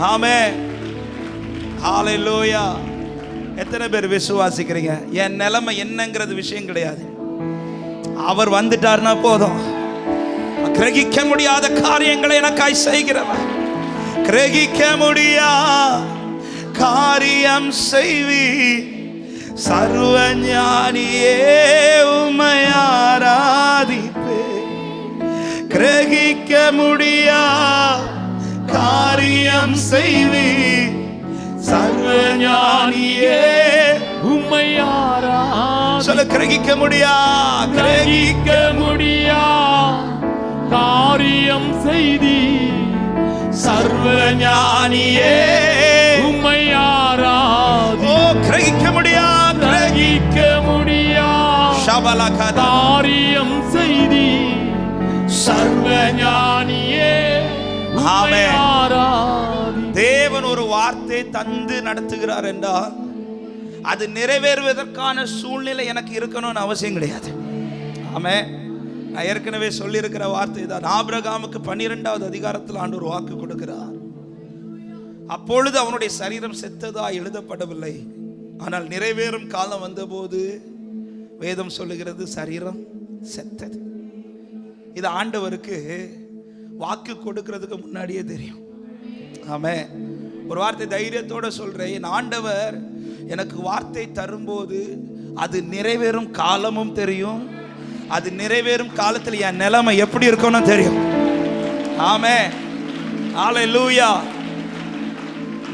ஆமென், ஹalleluya. எத்தனை பேர் விசுவாசிக்கிறீங்க? என் நிலைமை என்னங்கிறது விஷயம் கிடையாது, அவர் வந்துட்டார்னா போதும். கிரகிக்க முடியாத காரியங்களை எனக்காய் செய்கிறவர், கிரகிக்க முடியா காரியம் செய்வி சர்வ ஞானியே உம்மை ஆராதிப்பே. கிரகிக்க முடியா காரியம் செய்வி சர்வ ஞானியே உம்மை ஆராதிப்பேன். சொல்ல, கிரகிக்க முடியா, கிரகிக்க முடியா காரியம் செய்தி சர்வ ஞானியே உம்மை ஆராதி. ஓ, கிரகிக்க முடியா, கிரகிக்க முடியா ஷபலகதா காரியம் செய்தி சர்வ ஞானியே உம்மை ஆமென். ஆராதி. தேவன் ஒரு வார்த்தை தந்து நடத்துகிறார் என்றால் அது நிறைவேறுவதற்கான சூழ்நிலை எனக்கு இருக்கணும்னு அவசியம் கிடையாது. ஆமென். நான் ஏற்கனவே சொல்லியிருக்கிற வார்த்தை தான். ஆபிரகாமுக்கு 12வது அதிகாரத்தில் ஆண்டவர் வாக்கு கொடுக்கிறார். அப்பொழுது அவனுடைய சரீரம் செத்ததா எழுதப்படவில்லை, ஆனால் நிறைவேறும் காலம் வந்தபோது வேதம் சொல்லுகிறது சரீரம் செத்தது. இது ஆண்டவருக்கு வாக்கு கொடுக்கிறதுக்கு முன்னாடியே தெரியும். ஆமென். ஒரு வார்த்தை தைரியத்தோட சொல்றேன், என் ஆண்டவர் எனக்கு வார்த்தை தரும்போது அது நிறைவேறும் காலமும் தெரியும், அது நிறைவேறும் காலத்தில் என் நிலைமை எப்படி இருக்கும்னு தெரியும். ஆமென், ஹalleluya.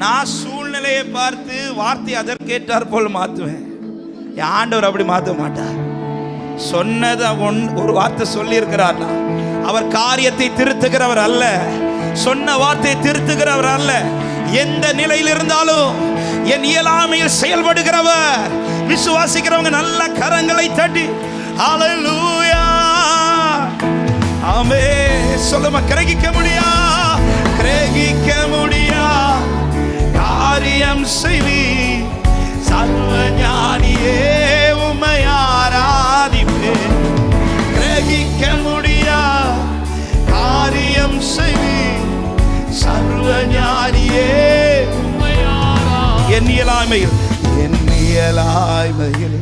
நான் சூழ்நிலையை பார்த்து வார்த்தை அதற்கேற்றார் போல் மாற்றுவேன். என் ஆண்டவர் அப்படி மாற்ற மாட்டார். சொன்னதை ஒரு வார்த்தை சொல்லி இருக்கிறார், அவர் காரியத்தை திருத்துகிறவர் அல்ல, சொன்ன வார்த்தையை திருத்துகிறவர் அல்ல. எந்த நிலையில் இருந்தாலும் என் இயலாமையில் செயல்படுகிறவர். விசுவாசிக்கிறவங்க நல்ல கரங்களை தட்டி ஹalleluya, ஆமென் சொல்லுமா. கிரகிக்க முடியா, கிரகிக்க முடியா காரியம் செய்வி சர்வ ஞானியே உம்மை ஆராதிப்பே. கிரகிக்க முடியா காரியம் செய்வி சர்வ ஞானியே உம்மை ஆராதி. என் இயலாமையில், என் இயலாமையில்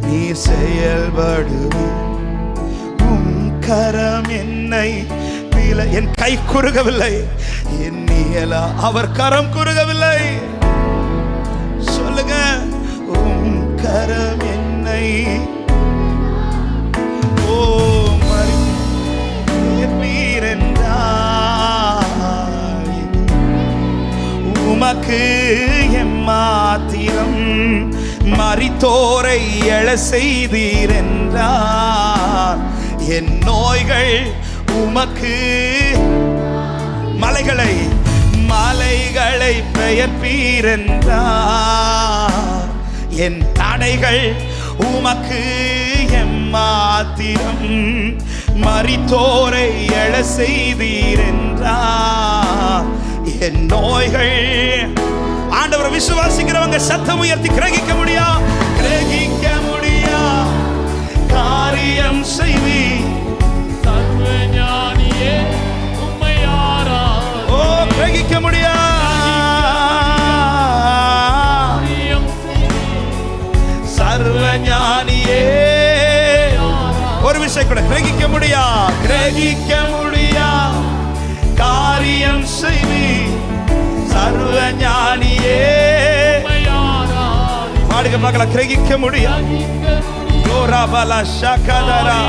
நீ செயல்படுவே. உம் கரம் என்னை என் கை குறுகவில்லை, என் இயலா அவர் கரம் குறுகவில்லை. சொல்லுங்க, உம் கரம் என்னை ஓ உமக்கு எம்மாத்திரம் மரித்தோரை எழ செய்தீர் என்றார். என் நோய்கள் உமக்கு மலைகளை பெயர்ப்பீர் என்றார். என் தடைகள் உமக்கு எம்மாத்திரம் மரித்தோரை எழ செய்தீர் என்றார். என் நோய்கள் ஆண்டவரை விசுவாசிக்கிறவங்க சத்தம் உயர்த்தி கிரகிக்க முடியா, கிரகிக்க முடியா காரியம் செய்வி சர்வ ஞானியே உம்மை ஆராதி. ஓ கிரகிக்க முடியா காரியம் செய்தி சர்வ ஞானியே விசை கூட கிரகிக்க முடியா காரியம் செய்தி சர்வ ஞானியே. பாடுக பார்க்கலாம். கிரகிக்க முடியா கோராபலா ஷகதரா.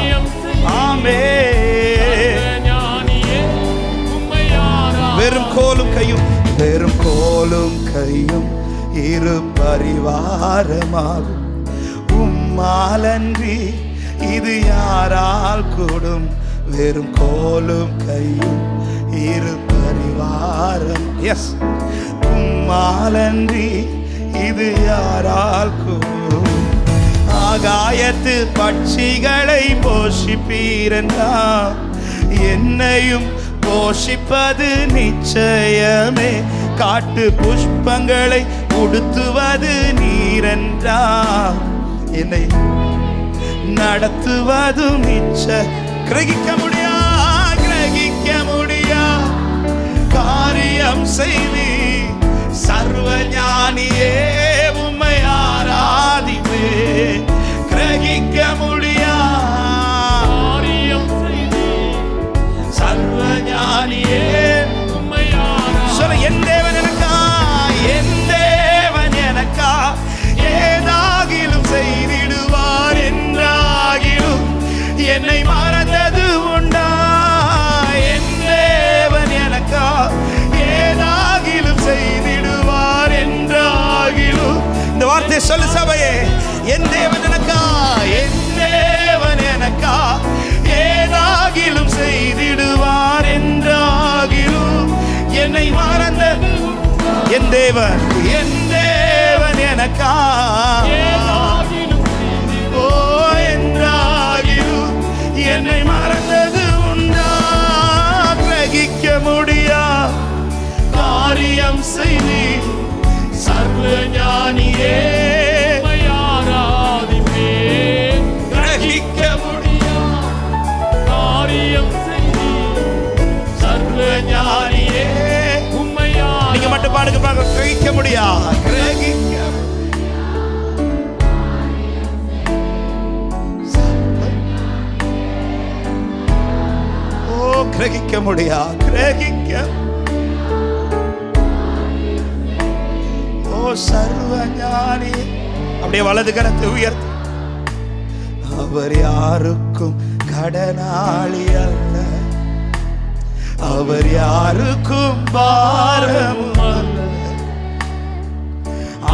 ஆமென். வெறும் கோலும் கையும் இரு பரிவாரமாகும். உம்மாலன்றி இது யாரால் கூடும்? வெறும் கோலும் கையும் இரு பரிவாரம். எஸ், உம்மாலன்றி இது யாரால் கூடும்? ஆகாயத்து பட்சிகளை போஷிப்பீரன்னா என்னையும் போஷிப்பது நிச்சயமே. காட்டு புஷ்பங்களை உடுத்துவது நீரென்றா என்னை நடத்துவது நிச்ச. கிரகிக்க முடியா காரியம் செய்தி சர்வ ஞானியே. உம்மை ஆராதிப்பே. கிரகிக்க முடியா காரியம் செய்தி சர்வ ஞானியே. உம்மை சொல்ல. என் தேவன் எனக்கா ஏதாகிலும் செய்திடுவார் என்றாகிலும் என்னை மறந்தது உண்டா? என் தேவன் எனக்கா ஏதாகிலும் செய்திடுவார் என்றாகிலும். இந்த வார்த்தை சொல்லு சபையே. என் தேவன் எனக்கா ஏதாகிலும் செய்திடுவார் என்றாகிலும் என்னை மறந்தது. என் தேவன் எனக்கா என்றாகிலும் என்னை மறந்தது உண்டா? கிரகிக்க முடியா காரியம் செய்தி சர்வ ஞானியே. கிரகிக்க முடியா காரியம் செய்தி சர்வ ஞானியே. நீங்க மட்டும் பாடுங்க பாருங்க. கிரகிக்க முடியா கிரகிக்க முடியா ஓ சர்வ ஞானி. அப்படியே வலது கரத்தை உயர்த்து. அவர் யாருக்கும் கடனாளி அல்ல. அவர் யாருக்கும் பாரமும் அல்ல.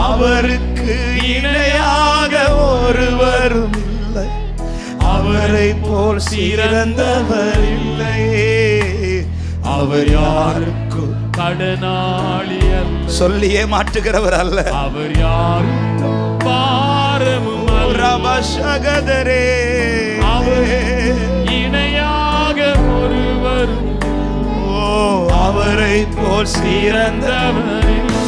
அவருக்கு இணையாக ஒருவரும் இல்லை. அவரை போல் சிறந்தவர் இல்லையே. அவர் யாருக்கும் கடனாளி அல்ல. சொல்லியே மாற்றுகிறவர் அல்ல. அவர் யாருக்கும் பாரமும் ரவசகதரே. அவர் இணையாக ஒருவரும் அவரை போல் சிறந்தவர் இல்லை.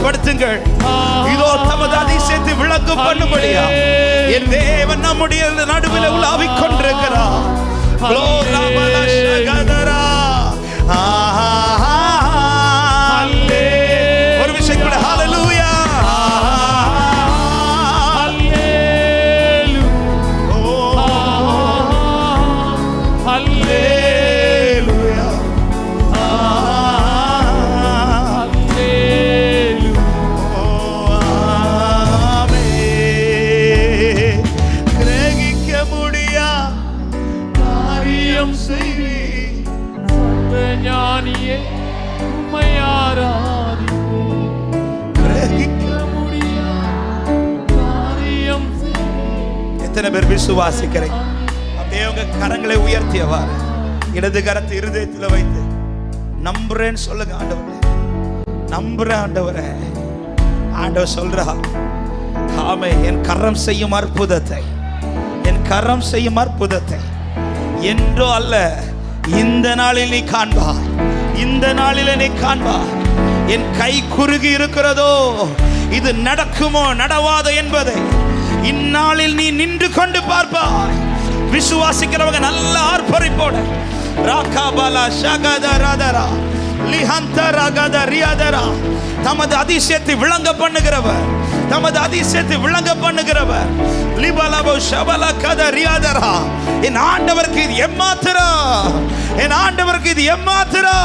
படுத்துங்கள். இதோ தமது அதிசயத்தை விளங்கும் பண்ணும்படியா என் தேவன் நம்முடைய நடுவில் உலாவிக் கொண்டிருக்கிறார். ஒரு விஷயம் கூட ஹல்லேலூயா. எத்தனை பேர் விசுவாசிக்கிறீங்க? அப்படியே உங்க கரங்களை உயர்த்தியவார் இடது கரத்தை இருதயத்தில் வைத்து நம்புறேன்னு சொல்லுங்க. ஆண்டவரே நம்புறேன் ஆண்டவரே. ஆண்டவர் சொல்றா, ஆமே, என் கரம் செய்யும் அற்புதத்தை, என் கரம் செய்யும் அற்புதத்தை என்றோ அல்ல, இந்த நாளில் நீ காண்பாய், இந்த நாளில் நீ காண்பாய். என் கை குறுகி இருக்கிறதோ, இது நடக்குமோ நடவாதோ என்பதை இந்நாளில் நீ நின்று கொண்டு பார்ப்பாய். விசுவாசிக்கிறவங்க நல்ல ஆர்ப்பரிப்போட ராகாபாலா ஷகதரதரா லிஹந்தரகதரியாதரா தமது அதிசயத்தை விளங்க பண்ணுகிறவர், தமது அதிசயத்தை விளங்க பண்ணுகிறவர். லிபலபோ ஷபல கதரியாதரா. என் ஆண்டவருக்கு இது எம்மாத்திரா, என் ஆண்டவருக்கு இது எம்மாத்திரா.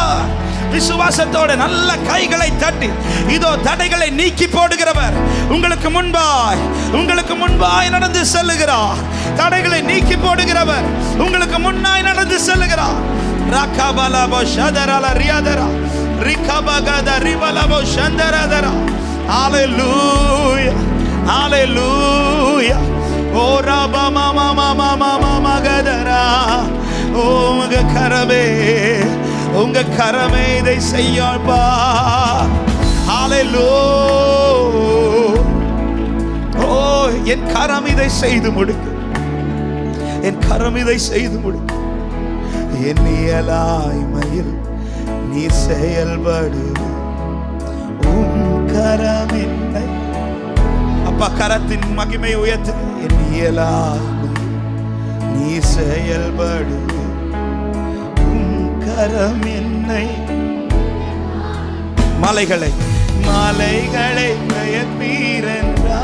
விசுவாசத்தோட நல்ல கைகளை தட்டி இதோ தடைகளை நீக்கி போடுகிறவர் உங்களுக்கு முன்பாய், உங்களுக்கு முன்பாய் நடந்து செல்லுகிறார். தடைகளை நீக்கி போடுகிறவர் உங்களுக்கு முன்னாய் நடந்து செல்லுகிறார். ரகபலபோ ஷதரல ரியாதரா ரிகபகத ரிபலபோ ஷந்தரதரா. ஹalleluya ஹalleluya. ஓ ரப மம மம மம மகதரா. ஓ உங்க கரமே, உங்க கரமே இதை செய்யப்பா. ஹalleluya. ஓ என் கரம் இதை செய்து முடிக்கும், என் கரம் இதை செய்து முடிக்கும். என் இயலாய்மையில் நீ செயல்படு, உன் கரம் என்னை. அப்பா கரத்தின் மகிமை உயர்த்து. என் இயலாய்மையில் நீ செயல்படு, உன் கரம் என்னை. மலைகளை மலைகளை பெயர்ப்பீரென்றார்,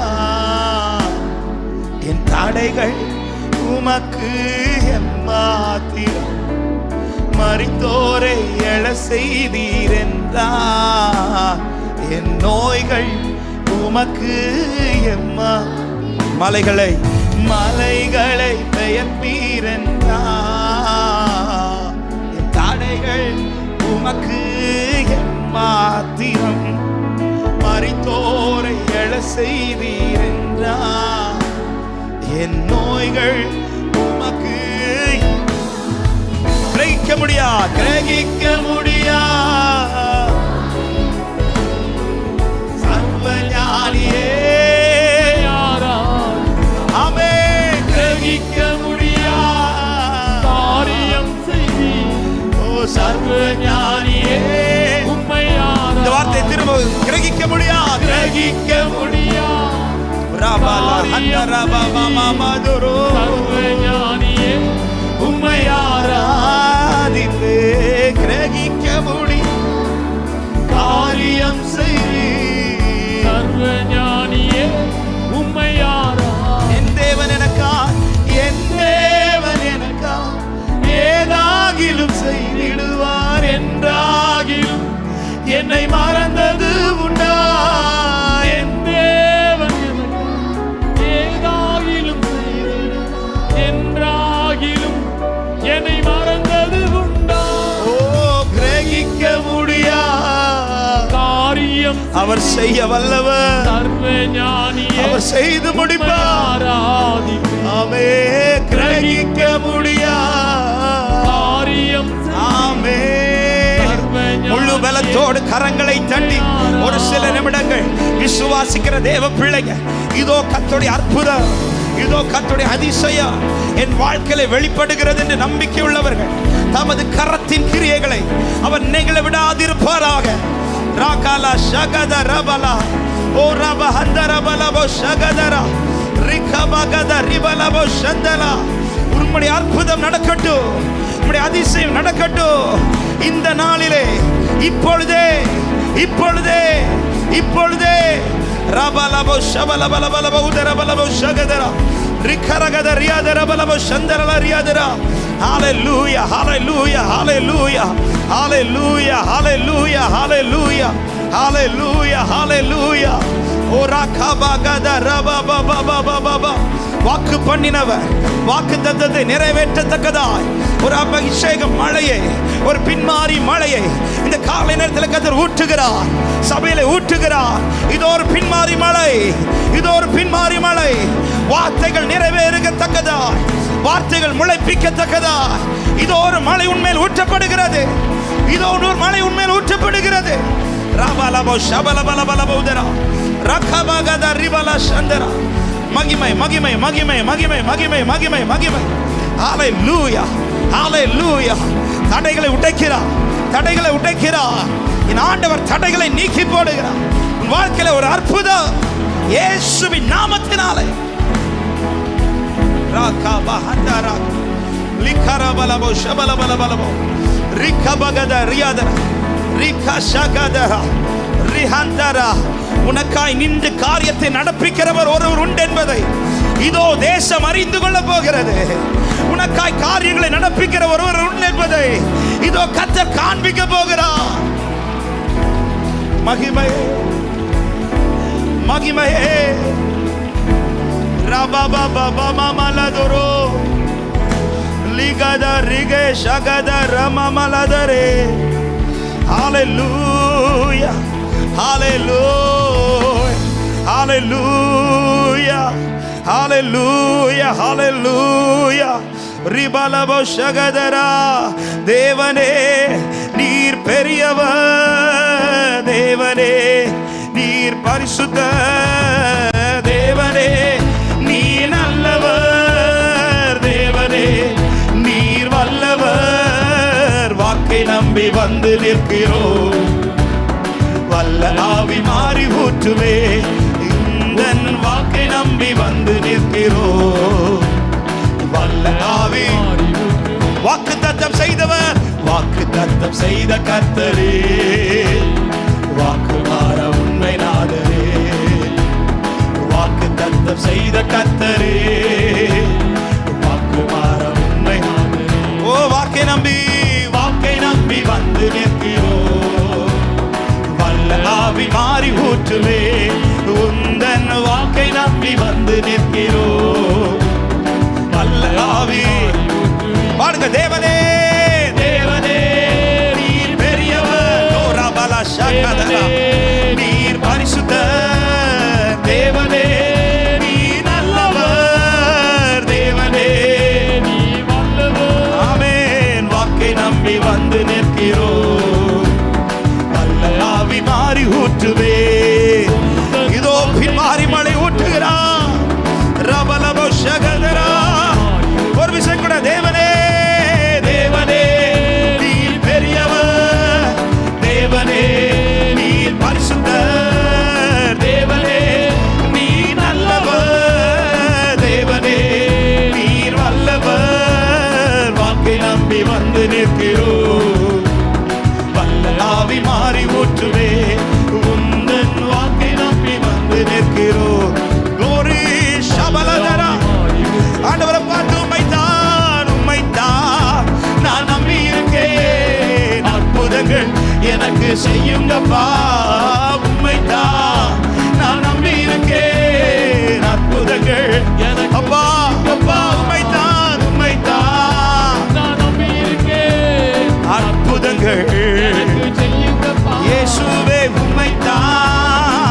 என் தடைகள் உமக்கு எம்மாத்திரம். மரித்தோரை எழ செய்தீரென்றார், என் நோய்கள் உமக்கு எம்மா. மலைகளை மலைகளை பெயர்ப்பீரென்றார், என் தடைகள் உமக்கு எம்மாத்திரம். மரித்தோரை எழ செய்தீரென்றார், என் நோய்கள் உமக்கு. கிரகிக்க முடியா, கிரகிக்க முடியா சர்வஞானியே. ஆமே, கிரகிக்க முடியா காரியம் செய்தி. ஓ சர்வஞானியே. இந்த வார்த்தை திரும்ப கிரகிக்க முடியா, கிரகிக்க முடியா. ரபாலா ஹந்தரபா மமதுரோ. சர்வஞானியே உம்மை ஆராதிப்பே. கிரகிக்க முடியும் காரியம் செய். சர்வஞானியே உம்மை என் தேவன் எனக்கா, என் தேவன் எனக்கா ஏதாகிலும் செய்திடுவார் என்றாகிலும் என்னை மறந்தது உண்டா. என் தேவன் ஏதாகிலும் என்றாகிலும் என்னை மறந்தது உண்டா. ஓ கிரகிக்க முடியா காரியம் அவர் செய்ய வல்லவர். சர்வஞானியே அவர் செய்து முடிப்பார். ஆமே, கிரகிக்க முடியா காரியம். ஆமே. முழு பலத்தோடு கரங்களை தட்டி ஒரு சில நிமிடங்கள் விசுவாசிக்கிற தேவ பிள்ளைங்க, இதோ கர்த்தருடைய அற்புதம், இதோ கர்த்தருடைய அதிசயம் என் வாழ்க்கையில வெளிப்படுகிறது என்று நம்பிக்கை உள்ளவர்கள் தமது கரத்தின் கிரியைகளை அவர் நிகழ விடாதிருப்பாராக. ராகாலா ஷகத ரபலா ஓ ரப ஹந்தரபலபோ ஷகதரா ரிகபகத ரிபலபோ ஷந்தலா. உம்முடைய அற்புதம் நடக்கட்டும், உம்முடைய அதிசயம் நடக்கட்டும் இந்த நாளிலே, இப்பொழுதே இப்பொழுதே இப்பொழுதே. ரபலபோ ஷபலபலபலபோ உதரபலபோ ஷகதரா ரிகரகத ரியாதரபலபோ ஷந்தரல ரியாதரா. ஹalleluya hallelujah hallelujah hallelujah hallelujah hallelujah hallelujah hallelujah. ஓராகபகத ரபபபபபப. வாக்கு பண்ணினவர் வாக்கு தத்தத்தை நிறைவேற்றத்தக்கதாய் ஒரு அபிஷேகம் மழையை, ஒரு பின்மாறி மழையை இந்த காலை நேரத்தில் கர்த்தர் ஊற்றுகிறார், சபையில ஊற்றுகிறார். இது ஒரு பின்மாறி மழை, இது ஒரு பின்மாறி மழை. வார்த்தைகள் நிறைவேறத்தக்கதாய் வார்த்தைகள் முளைப்பிக்கத்தக்கதா இதோ ஒரு மழை உன்மேல் ஊற்றப்படுகிறது. இதோ ஒரு மழை உன்மேல் ஊற்றப்படுகிறது. ரபலபோ ஷபலபலபலபோதரா ரகபகத ரிபல சந்தரா. மகிமை மகிமை மகிமை மகிமை மகிமை மகிமை மகிமை. ஹalleluya ஹalleluya. தடைகளை உடைக்கிறார், தடைகளை உடைக்கிறார். என் ஆண்டவர் தடைகளை நீக்கி போடுகிறார். உன் வாழ்க்கையில ஒரு அற்புதம் இயேசுவின் நாமத்தினாலே. ராகபஹந்தரா லிகரபலபோ ஷபலபலபலபோ ரிகபகத ரியாதரா ரிகஷகதரா ரிஹந்தரா. உனக்காய் நின்று காரியத்தை நடப்பிக்கிறவர் ஒருவர் உண்டு என்பதை இதோ தேசம் அறிந்து கொள்ள போகிறது. உனக்காய் காரியங்களை நடப்பிக்கிற ஒருவர் உண்டு என்பதை இதோ கர்த்தர் காண்பிக்க போகிறார். மகிமையே மகிமையே. ரபபபபமலதுரோ லிகத ரிகே ஷகத ரமமலதரே. ஹalleluya hallelujah hallelujah hallelujah hallelujah. ரிபலபோ ஷகதரா. தேவனே நீர் பெரியவர், தேவனே நீர் பரிசுத்த, தேவனே நீ நல்லவர், தேவனே நீர் வல்லவர். வாக்கை நம்பி வந்து நிற்கிறோம், வல்ல ஆவி மாறி ஊற்றுவே. இந்த வாக்கை நம்பி வந்து நிற்கிறோம், வல்ல ஆவி. வாக்கு தத்தம் செய்தவர், வாக்கு தத்தம் செய்த கர்த்தரே, வாக்கு மாற உண்மை நாதரே. வாக்கு தத்தம் செய்த கர்த்தரே, வாக்கு மாற உண்மை நாதரே. ஓ வாக்கை நம்பி வந்து நிற்கிறோம், வல்ல ஆவி மாறி ஊற்றுவே. உந்தன் வாக்கை நம்பி வந்து நிற்கிறோம், வல்ல ஆவி. பாருங்க. தேவனே தேவனே நீர் பெரியவர், ரபல ஷகதரா நீர் பரிசுத்த, தேவனே நீ நல்லவர், தேவனே நீ வல்லவர். ஆமென். வாக்கை நம்பி வந்து நிற்கிறோம், வல்ல ஆவி மாறி ஊற்றுவே. இதோ பின்மாறி மழை ஊற்றுகிறார். ரபலபோ ஷகதரா. ஒரு விஷயம் கூட. தேவனே தேவனே நீர் பெரியவர், தேவனே நீர் பரிசுத்த, தேவனே நீ நல்லவர், தேவனே நீர் வல்லவர். வாக்கை நம்பி வந்து நிற்கிறோம், வல்ல ஆவி மாறி ஊற்றுவே. உந்தன் வாக்கை நம்பி வந்து நிற்கிறோம். கோரி ஷபலதரா. ஆண்டவரை பார்த்து உம்மைத்தான் உம்மைத்தான் நான் நம்பி இருக்கேன், அற்புதங்கள் எனக்கு செய்யுங்கப்பா. உம்மைத்தான் நான் நம்பி இருக்கேன், அற்புதங்கள் எனக்கு. அப்பா அப்பா உம்மைத்தான் உம்மைத்தான் நான் நம்பி இருக்கேன், அற்புதங்கள் எனக்கு செய்யுங்கப்பா. இயேசுவே உம்மைத்தான்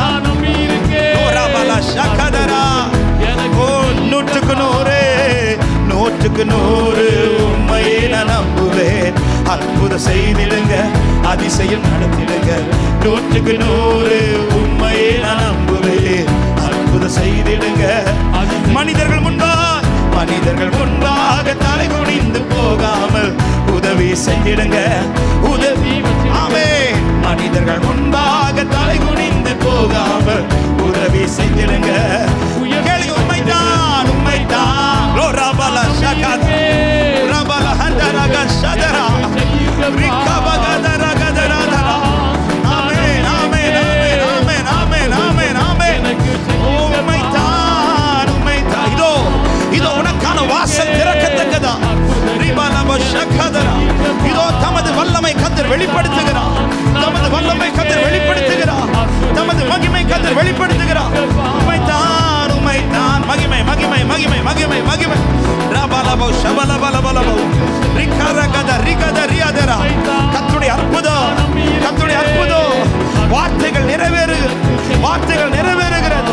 நான் நம்பி இருக்கேன், ரபல ஷகதரா. ஓ 100க்கு 100 100க்கு 100 உண்மையை நான் நம்புவேன். அற்புதம் செய்திடுங்க, அதிசயம் நடத்திடுங்க. 100க்கு 100 உண்மையை நான் நம்புவேன். அற்புதம் செய்திடுங்க. மனிதர்கள் முன்பாக தலை குனிந்து போகாமல் உதவி செய்திடுங்க. உதவி. ஆமென். மனிதர்கள் முன்பாக தலை குனிந்து போகாமல் உதவி செய்திடுங்க. உண்மைதான் உண்மைதான். ரபல ஷகத ரபல ஹந்தரக ஷதரா ரிகபகதர கதரதரா. ஆமென் ஆமென் ஆமென் ஆமென் ஆமென் ஆமென். உண்மைதான் உண்மைதான். இதோ இதோ உனக்கான வாசல் திறக்கத்தக்கதா. ரிபலபோ ஷகதரா. இதோ தமது வல்லமை கர்த்தர் வெளிப்படுத்துகிறார், தமது வல்லமை கர்த்தர் வெளிப்படுத்துகிறார், தமது மகிமை கர்த்தர் வெளிப்படுத்துகிறார். உம்மைத்தான் உம்மைத்தான். மகிமை மகிமை மகிமை மகிமை மகிமை. ரபலபோ ஷபலபலபலபோ ரிகரகத ரிகத ரியாதரா. கர்த்தருடைய அற்புதம், கர்த்தருடைய அற்புதம். வார்த்தைகள் நிறைவேறுகிறது, வார்த்தைகள் நிறைவேறுகிறது.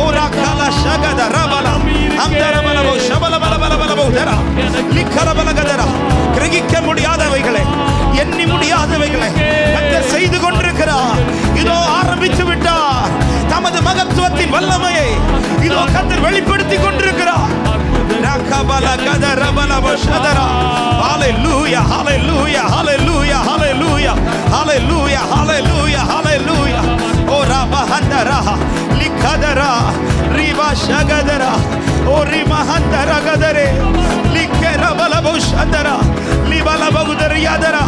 ஓ ரகல ஷகத ரபல அந்தரபலபோ ஷபலபலபலபலபோ தரா. Ribala gadara balabo shadara. Hallelujah, hallelujah, hallelujah, hallelujah, hallelujah, hallelujah, hallelujah. Oh Rabahandara, Likadara, Riba shagadara. Oh Rimahandara gadare, Likera balabo shadara, Libala bagudariadara.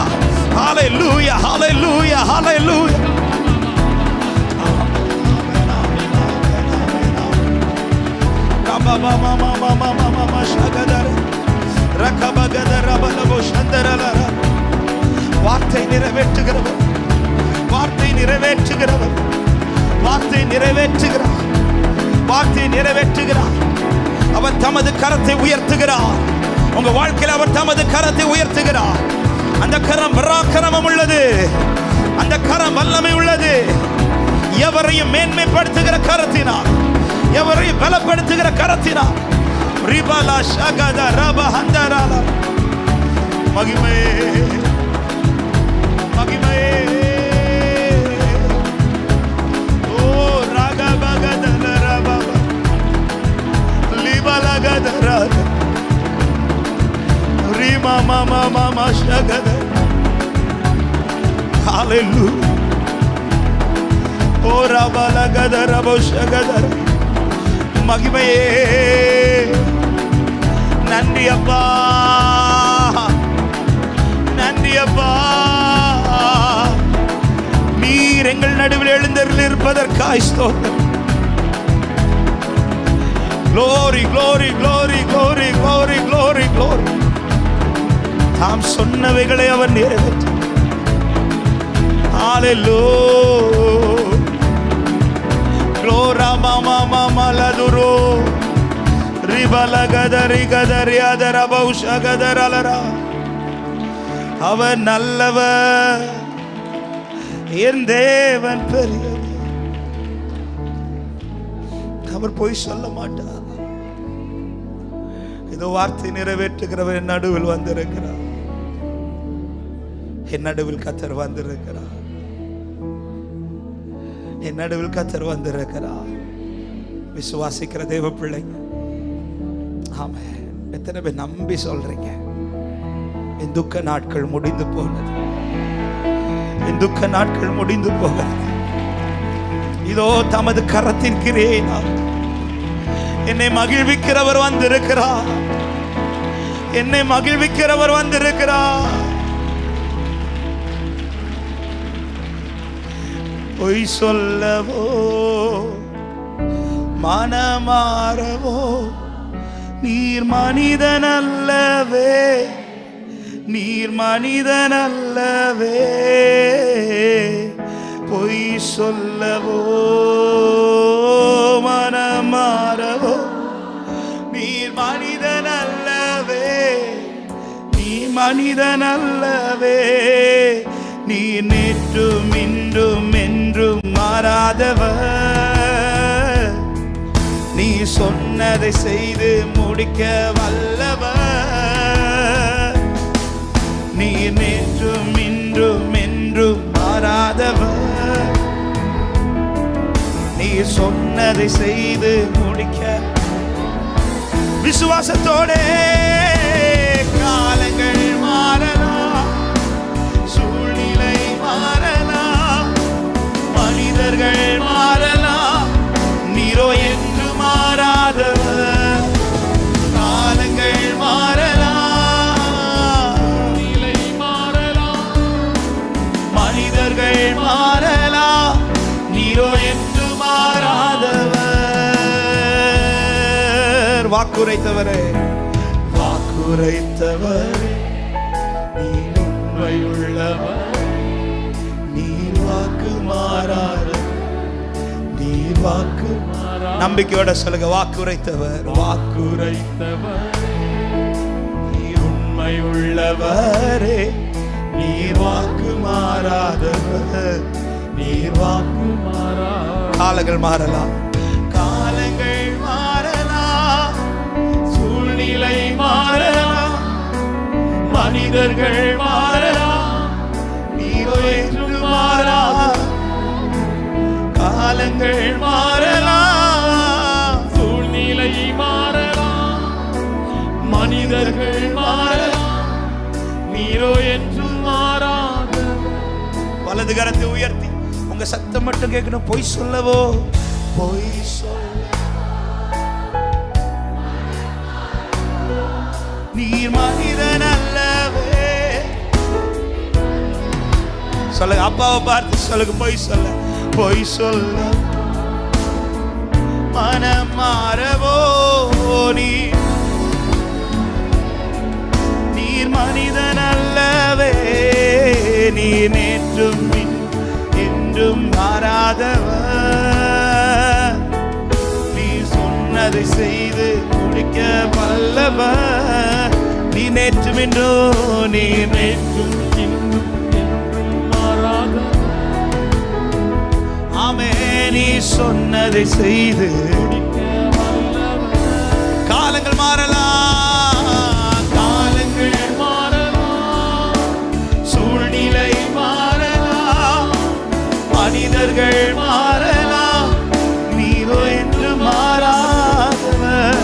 Hallelujah, hallelujah, hallelujah. Mama mama mama mama shagadara rakabagadara balabo shandarala வார்த்தை நிறைவேற்றுகிறவர் வார்த்தை நிறைவேற்றுகிறவர் வார்த்தை நிறைவேற்றுகிறார் வார்த்தை நிறைவேற்றுகிறார் அவர் தமது கரத்தை உயர்த்துகிறார் உங்க வாழ்க்கையில் அவர் தமது கரத்தை உயர்த்துகிறார் அந்த கரம் பராக்கிரமம் உள்ளது அந்த கரம் வல்லமை உள்ளது எவரையும் மேன்மைப்படுத்துகிற கரத்தினால் எவரையும் பலப்படுத்துகிற கரத்தினால் ரிபாலா ஷகதா ரபஹந்தராலா மகிமே மகிமே ஓ ரகபகதல ரபா லிபலகதரா ரிமா மமா மமா ஷகதா ஹalleluya ஓ ரபலகதர போஷகதர மகிமையே நன்றி அப்பா நன்றி அப்பா நீர் எங்கள் நடுவில் எழுந்தருளி இருப்பதற்காய் ஸ்தோத்திரம் glory glory glory glory glory glory glory தாம் சொன்னவைகளை அவர் நிறைவேற்ற hallelujah glory mama mama laduro ribala gadari gadari adara bausha gadaralara அவர் நல்லவர் என் தேவன் பெரியவர் அவர் போய் சொல்ல மாட்டார் இதோ வார்த்தை நிறைவேற்றுகிறவர் என் நடுவில் வந்திருக்கிறார் என் நடுவில் கர்த்தர் வந்திருக்கிறார் என் நடுவில் கர்த்தர் வந்திருக்கிறார் விசுவாசிக்கிற தேவ பிள்ளைங்க ஆமென் எத்தனை பேர் நம்பி சொல்றீங்க என் துக்க நாட்கள் முடிந்து போனது என் துக்க நாட்கள் முடிந்து போகிறது இதோ தமது கரத்தின் கிரியையினால் என்னை மகிழ்விக்கிறவர் வந்திருக்கிறார் என்னை மகிழ்விக்கிறவர் வந்திருக்கிறார் பொய் சொல்லவோ மனமாறவோ நீர் மனிதன் அல்லவே நீர் மனிதன் அல்லவே பொய் சொல்லவோ மனமாறவோ நீர் மனிதன் அல்லவே நீர் மனிதன் அல்லவே நீர் நேற்றும் இன்றும் என்றும் மாறாதவர் நீ சொன்னதை செய்து முடிக்க வல்லவர் நீர் நேற்றும் இன்றும் என்றும் மாறாதவர் நீ சொன்னதை செய்து முடிக்க விசுவாசத்தோடே காலங்கள் மாறலாம் சூழ்நிலை மாறலாம் மனிதர்கள் மாறலாம் நீரோ என்று மாறாதவர் காலங்கள் மாறலாம் நிலை மாறலாம் மனிதர்கள் மாறலாம் நீரோ என்று மாறாதவர் வாக்குரைத்தவரே வாக்குரைத்தவரே நீர் உண்மையுள்ளவர் நீர் வாக்கு மாறாத நீர் வாக்கு நம்பிக்கையோட சொல்லுங்க வாக்குரைத்தவர் வாக்குரைத்தவர் நீர் உண்மையுள்ளவரே நீர் வாக்கு மாறாதவர் நீர் வாக்கு மாறா காலங்கள் மாறலாம் காலங்கள் மாறலாம் சூழ்நிலை மாறலாம் மனிதர்கள் மாறலாம் நீரோ என்று மாறா காலங்கள் மாறலாம் சூழ்நிலை மாறலாம் மனிதர்கள் மாறலாம், நீரோ என்றும் மாறாத. வலது கரத்தை உயர்த்தி உங்க சத்தம் மட்டும் கேட்கணும். பொய் சொல்லவோ, பொய் சொல்ல நீர் மனிதன் அல்லவே. சொல்லுங்க, அப்பாவை பார்த்து சொல்லுங்க, பொய் சொல்ல, பொய் சொல்ல மனம் மாறவோ நீர் மனிதன் அல்லவே. நீர் நேற்றும் என்றும் மாறாதவர். நீர் சொன்னதை செய்து முடிக்க வல்லவர். நீ நேற்றும் என்றோ நீர் நேற்றும் என்றும் மாறாதவர். ஆமே, நீ சொன்னதை செய்து முடிக்க வல்லவர். காலங்கள் மாறலாம், காலங்கள் மாறலாம், சூழ்நிலை மாறலாம், மனிதர்கள் மாறலாம், நீரோ என்று மாறாதவர்.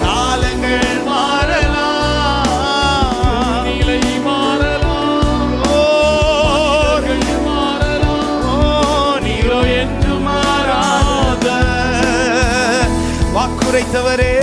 காலங்கள் மாறலாம், நிலை மாறலாம், மனிதர்கள் மாறலாம், நீரோ என்று மாறாத வாக்குரைத்தவரே